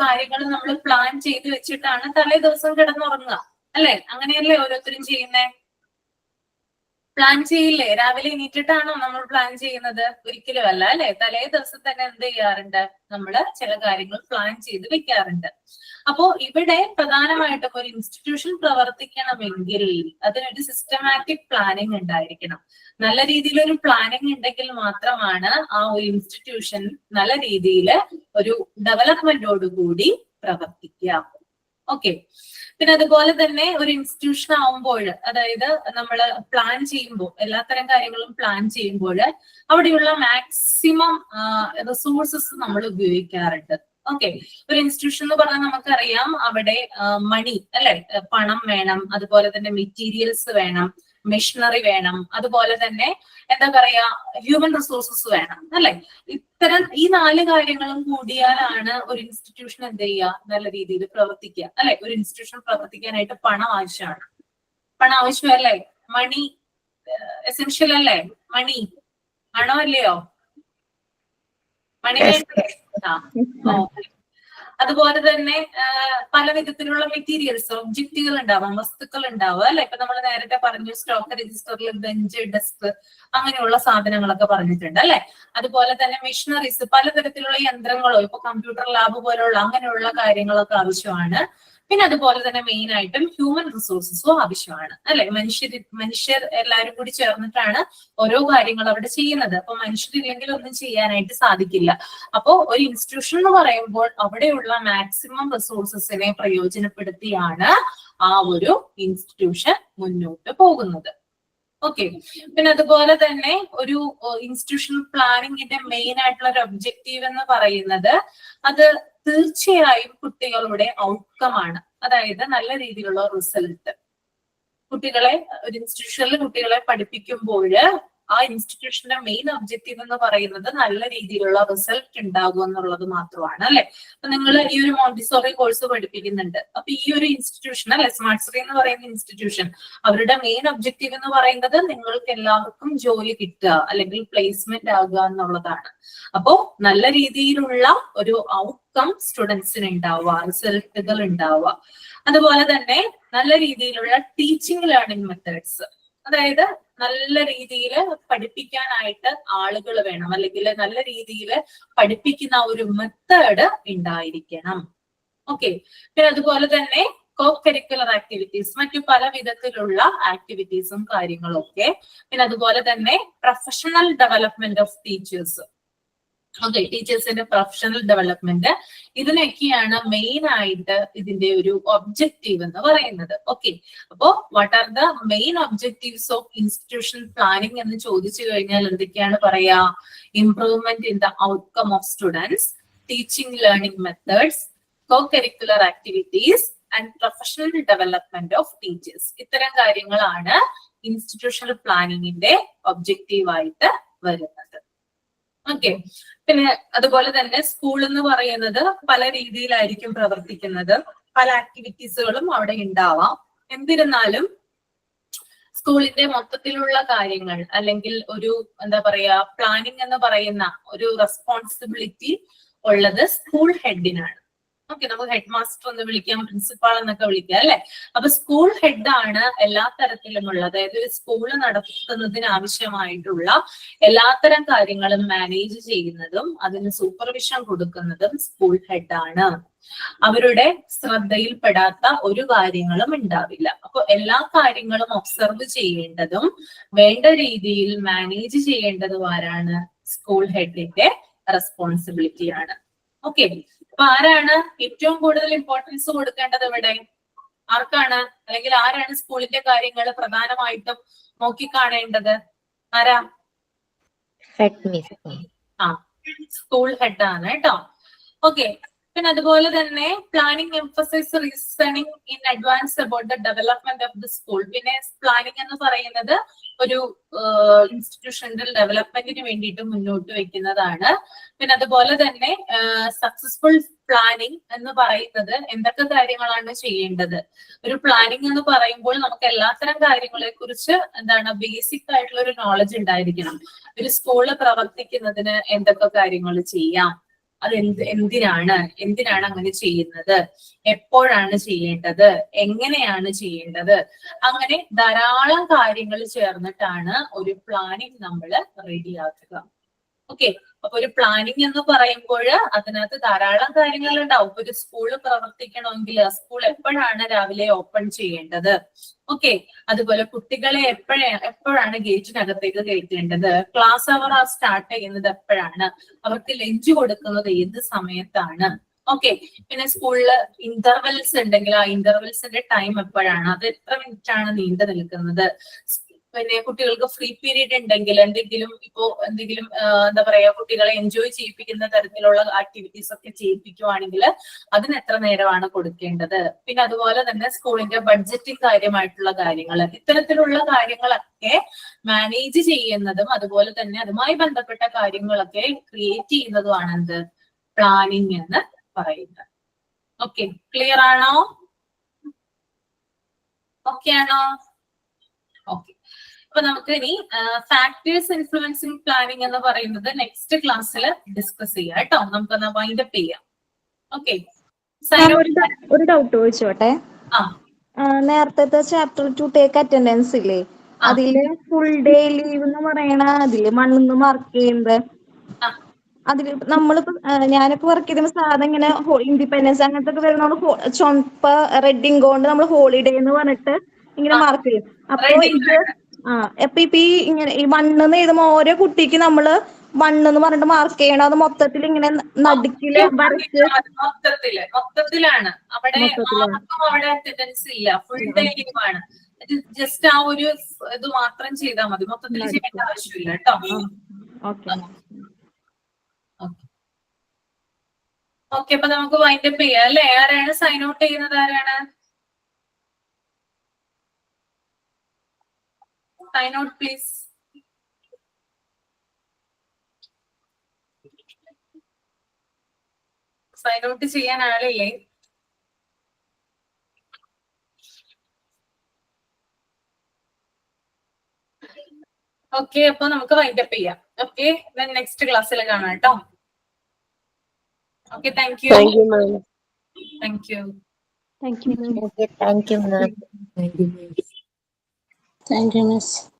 കാര്യങ്ങൾ നമ്മൾ പ്ലാൻ ചെയ്ത് വെച്ചിട്ടാണ് തലേ ദിവസം കിടന്നുറങ്ങുക അല്ലെ. അങ്ങനെയല്ലേ ഓരോരുത്തരും ചെയ്യുന്നേ? പ്ലാൻ ചെയ്യില്ലേ? രാവിലെ എണീറ്റിട്ടാണോ നമ്മൾ പ്ലാൻ ചെയ്യുന്നത്? ഒരിക്കലും അല്ല അല്ലെ. തലേ ദിവസം തന്നെ എന്ത് ചെയ്യാറുണ്ട്, നമ്മള് ചില കാര്യങ്ങൾ പ്ലാൻ ചെയ്ത് വെക്കാറുണ്ട്. അപ്പോ ഇവിടെ പ്രധാനമായിട്ടും ഒരു ഇൻസ്റ്റിറ്റ്യൂഷൻ പ്രവർത്തിക്കണമെങ്കിൽ അതിനൊരു സിസ്റ്റമാറ്റിക് പ്ലാനിങ് ഉണ്ടായിരിക്കണം. നല്ല രീതിയിൽ ഒരു പ്ലാനിങ് ഉണ്ടെങ്കിൽ മാത്രമാണ് ആ ഒരു ഇൻസ്റ്റിറ്റ്യൂഷൻ നല്ല രീതിയിൽ ഒരു ഡെവലപ്മെന്റോടുകൂടി പ്രവർത്തിക്കുക. ഓക്കെ, പിന്നെ അതുപോലെ തന്നെ ഒരു ഇൻസ്റ്റിറ്റ്യൂഷൻ ആവുമ്പോൾ, അതായത് നമ്മൾ പ്ലാൻ ചെയ്യുമ്പോൾ, എല്ലാത്തരം കാര്യങ്ങളും പ്ലാൻ ചെയ്യുമ്പോൾ അവിടെയുള്ള മാക്സിമം റിസോഴ്സസ് നമ്മൾ ഉപയോഗിക്കാറുണ്ട്. ഓക്കെ, ഒരു ഇൻസ്റ്റിറ്റ്യൂഷൻ എന്ന് പറഞ്ഞാൽ നമുക്കറിയാം അവിടെ മണി അല്ലെ, പണം വേണം, അതുപോലെ തന്നെ മെറ്റീരിയൽസ് വേണം, മെഷീനറി വേണം, അതുപോലെ തന്നെ എന്താ പറയാ ഹ്യൂമൻ റിസോഴ്സസ് വേണം അല്ലെ. ഇത്തരം ഈ 4 കാര്യങ്ങളും കൂടിയാലാണ് ഒരു ഇൻസ്റ്റിറ്റ്യൂഷൻ എന്ത് ചെയ്യുക, നല്ല രീതിയിൽ പ്രവർത്തിക്കുക അല്ലെ. ഒരു ഇൻസ്റ്റിറ്റ്യൂഷൻ പ്രവർത്തിക്കാനായിട്ട് പണം ആവശ്യമാണ്. പണം ആവശ്യമല്ലേ? മണി എസെൻഷ്യൽ അല്ലേ? മണി ആണോ അല്ലയോ? മണി വേണ്ടേ? അതുപോലെ തന്നെ പല വിധത്തിലുള്ള മെറ്റീരിയൽസ്, ഒബ്ജക്റ്റുകൾ ഉണ്ടാവാം, വസ്തുക്കൾ ഉണ്ടാവുക അല്ലെ. ഇപ്പൊ നമ്മൾ നേരത്തെ പറഞ്ഞു സ്റ്റോക്ക് രജിസ്റ്ററിൽ ബെഞ്ച്, ഡെസ്ക് അങ്ങനെയുള്ള സാധനങ്ങളൊക്കെ പറഞ്ഞിട്ടുണ്ട് അല്ലെ. അതുപോലെ തന്നെ മെഷീനറീസ്, പലതരത്തിലുള്ള യന്ത്രങ്ങളോ ഇപ്പൊ കമ്പ്യൂട്ടർ ലാബ് പോലുള്ള അങ്ങനെയുള്ള കാര്യങ്ങളൊക്കെ ആവശ്യമാണ്. പിന്നെ അതുപോലെ തന്നെ മെയിൻ ആയിട്ടും ഹ്യൂമൻ റിസോഴ്സസും ആവശ്യമാണ് അല്ലെ. മനുഷ്യർ എല്ലാവരും കൂടി ചേർന്നിട്ടാണ് ഓരോ കാര്യങ്ങൾ അവിടെ ചെയ്യുന്നത്. അപ്പൊ മനുഷ്യരില്ലെങ്കിൽ ഒന്നും ചെയ്യാനായിട്ട് സാധിക്കില്ല. അപ്പോ ഒരു ഇൻസ്റ്റിറ്റ്യൂഷൻ എന്ന് പറയുമ്പോൾ അവിടെയുള്ള മാക്സിമം റിസോഴ്സസിനെ പ്രയോജനപ്പെടുത്തിയാണ് ആ ഒരു ഇൻസ്റ്റിറ്റ്യൂഷൻ മുന്നോട്ട് പോകുന്നത്. ഓക്കെ, പിന്നെ അതുപോലെ തന്നെ ഒരു ഇൻസ്റ്റിറ്റ്യൂഷൻ പ്ലാനിങ്ങിന്റെ മെയിൻ ആയിട്ടുള്ള ഒരു ഒബ്ജക്റ്റീവ് എന്ന് പറയുന്നത് അത് തീർച്ചയായും കുട്ടികളുടെ ഔട്ട്കം ആണ്. അതായത് നല്ല രീതിയിലുള്ള റിസൾട്ട്. കുട്ടികളെ ഒരു ഇൻസ്റ്റിറ്റ്യൂഷനിൽ കുട്ടികളെ പഠിപ്പിക്കുമ്പോൾ ആ ഇൻസ്റ്റിറ്റ്യൂഷന്റെ മെയിൻ ഒബ്ജക്റ്റീവ് എന്ന് പറയുന്നത് നല്ല രീതിയിലുള്ള റിസൾട്ട് ഉണ്ടാകും എന്നുള്ളത് മാത്രമാണ് അല്ലെ. അപ്പൊ നിങ്ങൾ ഈ ഒരു മോണ്ടിസോറി കോഴ്സ് പഠിപ്പിക്കുന്നുണ്ട്. അപ്പൊ ഈ ഒരു ഇൻസ്റ്റിറ്റ്യൂഷൻ അല്ലെ, സ്മാർട്ട്സറി എന്ന് പറയുന്ന ഇൻസ്റ്റിറ്റ്യൂഷൻ, അവരുടെ മെയിൻ ഒബ്ജക്റ്റീവ് എന്ന് പറയുന്നത് നിങ്ങൾക്ക് എല്ലാവർക്കും ജോലി കിട്ടുക അല്ലെങ്കിൽ പ്ലേസ്മെന്റ് ആകുക എന്നുള്ളതാണ്. അപ്പോ നല്ല രീതിയിലുള്ള ഒരു ഔട്ട്കം സ്റ്റുഡൻസിന് ഉണ്ടാവുക, റിസൾട്ടുകൾ ഉണ്ടാവുക. അതുപോലെ തന്നെ നല്ല രീതിയിലുള്ള ടീച്ചിങ് ലേണിംഗ് മെത്തേഡ്സ്, അതായത് നല്ല രീതിയിൽ പഠിപ്പിക്കാനായിട്ട് ആളുകൾ വേണം, അല്ലെങ്കിൽ നല്ല രീതിയിൽ പഠിപ്പിക്കുന്ന ഒരു മെത്തേഡ് ഉണ്ടായിരിക്കണം. ഓക്കെ, പിന്നെ അതുപോലെ തന്നെ കോ കരിക്കുലർ ആക്ടിവിറ്റീസ്, മറ്റു പല വിധത്തിലുള്ള ആക്ടിവിറ്റീസും കാര്യങ്ങളും ഒക്കെ. പിന്നെ അതുപോലെ തന്നെ professional development of teachers. Okay, ടീച്ചേഴ്സിന്റെ പ്രൊഫഷണൽ ഡെവലപ്മെന്റ്, ഇതിനൊക്കെയാണ് മെയിൻ ആയിട്ട് ഇതിന്റെ ഒരു ഒബ്ജക്റ്റീവ് എന്ന് പറയുന്നത്. ഓക്കെ, അപ്പോ what are the main objectives of institutional planning എന്ന് ചോദിച്ചു കഴിഞ്ഞാൽ എന്തൊക്കെയാണ് പറയാ? Improvement in the outcome of students, teaching learning methods, co-curricular activities and professional development of teachers. ഇത്തരം കാര്യങ്ങളാണ് ഇൻസ്റ്റിറ്റ്യൂഷണൽ പ്ലാനിങ്ങിന്റെ ഒബ്ജക്റ്റീവ് ആയിട്ട് വരുന്നത്. ഓക്കെ, പിന്നെ അതുപോലെ തന്നെ സ്കൂൾ എന്ന് പറയുന്നത് പല രീതിയിലായിരിക്കും പ്രവർത്തിക്കുന്നത്, പല ആക്ടിവിറ്റീസുകളും അവിടെ ഉണ്ടാവാം. എന്നിരുന്നാലും സ്കൂളിന്റെ മൊത്തത്തിലുള്ള കാര്യങ്ങൾ അല്ലെങ്കിൽ ഒരു എന്താ പറയാ പ്ലാനിങ് എന്ന് പറയുന്ന ഒരു റെസ്പോൺസിബിലിറ്റി ഉള്ളത് സ്കൂൾ ഹെഡിനാണ്. ഓക്കെ, നമുക്ക് ഹെഡ് മാസ്റ്റർ എന്ന് വിളിക്കാം, പ്രിൻസിപ്പാൾ എന്നൊക്കെ വിളിക്കാം അല്ലെ. അപ്പൊ സ്കൂൾ ഹെഡാണ് എല്ലാ തരത്തിലുമുള്ള, അതായത് ഒരു സ്കൂള് നടത്തുന്നതിന് ആവശ്യമായിട്ടുള്ള എല്ലാത്തരം കാര്യങ്ങളും മാനേജ് ചെയ്യുന്നതും അതിന് സൂപ്പർവിഷൻ കൊടുക്കുന്നതും സ്കൂൾ ഹെഡാണ്. അവരുടെ ശ്രദ്ധയിൽപ്പെടാത്ത ഒരു കാര്യങ്ങളും ഉണ്ടാവില്ല. അപ്പൊ എല്ലാ കാര്യങ്ങളും ഒബ്സർവ് ചെയ്യേണ്ടതും വേണ്ട രീതിയിൽ മാനേജ് ചെയ്യേണ്ടതും ആരാണ്? സ്കൂൾ ഹെഡിന്റെ റെസ്പോൺസിബിലിറ്റിയാണ്. ഓക്കെ, അപ്പൊ ആരാണ് ഏറ്റവും കൂടുതൽ ഇമ്പോർട്ടൻസ് കൊടുക്കേണ്ടത് ഇവിടെ? ആർക്കാണ്? അല്ലെങ്കിൽ ആരാണ് സ്കൂളിന്റെ കാര്യങ്ങൾ പ്രധാനമായിട്ടും നോക്കിക്കാണേണ്ടത്? ആരാ? Head miss. ആ, സ്കൂൾ ഹെഡ് ആണ് കേട്ടോ. ഓക്കെ, പിന്നെ അതുപോലെ തന്നെ planning emphasize reasoning in advance about the development of the school. പിന്നെ പ്ലാനിങ് എന്ന് പറയുന്നത് ഒരു ഇൻസ്റ്റിറ്റ്യൂഷണൽ ഡെവലപ്മെന്റിന് വേണ്ടിയിട്ട് മുന്നോട്ട് വെക്കുന്നതാണ്. പിന്നെ അതുപോലെ തന്നെ സക്സസ്ഫുൾ പ്ലാനിങ് എന്ന് പറയുന്നത് എന്തൊക്കെ കാര്യങ്ങളാണ് ചെയ്യേണ്ടത്? ഒരു പ്ലാനിങ് എന്ന് പറയുമ്പോൾ നമുക്ക് എല്ലാത്തരം കാര്യങ്ങളെ കുറിച്ച് എന്താണ് ബേസിക് ആയിട്ടുള്ള ഒരു നോളജ് ഉണ്ടായിരിക്കണം. ഒരു സ്കൂള് പ്രവർത്തിക്കുന്നതിന് എന്തൊക്കെ കാര്യങ്ങൾ ചെയ്യാം, അത് എന്തിനാണ് അങ്ങനെ ചെയ്യുന്നത്, എപ്പോഴാണ് ചെയ്യേണ്ടത്, എങ്ങനെയാണ് ചെയ്യേണ്ടത്, അങ്ങനെ ധാരാളം കാര്യങ്ങൾ ചേർന്നിട്ടാണ് ഒരു പ്ലാനിങ് നമ്മൾ റെഡിയാക്കുക. ഓക്കെ, അപ്പൊ ഒരു പ്ലാനിങ് എന്ന് പറയുമ്പോൾ അതിനകത്ത് ധാരാളം കാര്യങ്ങൾ ഉണ്ടാവും. ഒരു സ്കൂള് പ്രവർത്തിക്കണമെങ്കിൽ സ്കൂൾ എപ്പോഴാണ് രാവിലെ ഓപ്പൺ ചെയ്യേണ്ടത്, ഓക്കെ, അതുപോലെ കുട്ടികളെ എപ്പോഴാണ് ഗേറ്റിനകത്തേക്ക് കയറ്റേണ്ടത്, ക്ലാസ് അവർ സ്റ്റാർട്ട് ചെയ്യുന്നത് എപ്പോഴാണ്, അവർക്ക് ലഞ്ച് കൊടുക്കുന്നത് ഏത് സമയത്താണ്, ഓക്കെ, പിന്നെ സ്കൂളില് ഇന്റർവെൽസ് ഉണ്ടെങ്കിൽ ആ ഇന്റർവെൽസിന്റെ ടൈം എപ്പോഴാണ്, അത് എത്ര മിനിറ്റ് ആണ് നീണ്ടു നിൽക്കുന്നത്, പിന്നെ കുട്ടികൾക്ക് ഫ്രീ പീരീഡ് ഉണ്ടെങ്കിൽ എന്തെങ്കിലും എന്താ പറയാ കുട്ടികളെ എൻജോയ് ചെയ്യിപ്പിക്കുന്ന തരത്തിലുള്ള ആക്ടിവിറ്റീസ് ഒക്കെ ചെയ്യിപ്പിക്കുവാണെങ്കിൽ അതിന് എത്ര നേരമാണ് കൊടുക്കേണ്ടത്. പിന്നെ അതുപോലെ തന്നെ സ്കൂളിന്റെ ബഡ്ജറ്റിംഗ് കാര്യമായിട്ടുള്ള കാര്യങ്ങൾ, ഇത്തരത്തിലുള്ള കാര്യങ്ങളൊക്കെ മാനേജ് ചെയ്യുന്നതും അതുപോലെ തന്നെ അതുമായി ബന്ധപ്പെട്ട കാര്യങ്ങളൊക്കെ ക്രിയേറ്റ് ചെയ്യുന്നതുമാണ് എന്ത്? പ്ലാനിങ് എന്ന് പറയുന്നത്. ഓക്കെ, ക്ലിയർ ആണോ? ഓക്കെ ആണോ? ഓക്കെ, അപ്പൊ നമുക്ക് ഇനി ഫാക്ടേഴ്സ് ഇൻഫ്ലുവൻസിങ് പ്ലാനിങ് എന്ന് പറയുന്നത് നെക്സ്റ്റ് ക്ലാസ്സിൽ ഡിസ്കസ് ചെയ്യാം കേട്ടോ. നമുക്കൊന്ന് വൈൻഡ് അപ്പ് ചെയ്യാം. ഓക്കെ, ഒരു ഡൗട്ട് ചോദിച്ചോട്ടെ. നേരത്തെ ചാപ്റ്റർ 2 ടേക്ക് അറ്റൻഡൻസ് ഇല്ലേ, അതില് ഫുൾ ഡേ ലീവ് എന്ന് പറയണ അതില് മണ്ണിന്ന് മാർക്ക് ചെയ്യുന്നത്, അതിൽ നമ്മളിപ്പോ ഞാനൊക്കെ വർക്ക് ചെയ്ത സാധനം ഇങ്ങനെ ഇൻഡിപെൻഡൻസ് അങ്ങനത്തെ ഒക്കെ വരുന്ന ചുമപ്പ റെഡിങ് കൊണ്ട് നമ്മൾ ഹോളിഡേ എന്ന് പറഞ്ഞിട്ട് ഇങ്ങനെ മാർക്ക് ചെയ്യും. അപ്പൊ ഇത് അപ്പൊ ഇപ്പൊ ഇങ്ങനെ ഈ മണ്ണെന്ന് എഴുതുമ്പോ ഓരോ കുട്ടിക്ക് നമ്മള് മണ്ണെന്ന് പറഞ്ഞിട്ട് മാർക്ക് ചെയ്യണം. അത് മൊത്തത്തിൽ ഇങ്ങനെ നടുക്കില് വരച്ച് മൊത്തത്തിലാണ് അവിടെ അറ്റൻഡൻസ് ഇല്ല, ഫുൾ ഡേ ലീവ് ആണ്. ജസ്റ്റ് ആ ഒരു ഇത് മാത്രം ചെയ്താൽ മതി, മൊത്തത്തിൽ ചെയ്യേണ്ട ആവശ്യമില്ല കേട്ടോ. ഓക്കെ, അപ്പൊ നമുക്ക് വൈൻഡ് അപ്പ് ചെയ്യാം അല്ലെ. ആരാണ് സൈൻ ഔട്ട് ചെയ്യുന്നത്? ആരാണ് sign out please? Sign out ചെയ്യാൻ ആളില്ലേ? ഓക്കെ, അപ്പൊ നമുക്ക് വൈൻഡ് അപ്പ് ചെയ്യാം. ഓക്കെ, നെക്സ്റ്റ് ക്ലാസ്സിൽ കാണാം കേട്ടോ. Okay, thank you. Thank you. Thank you, ma'am. Thank you, miss.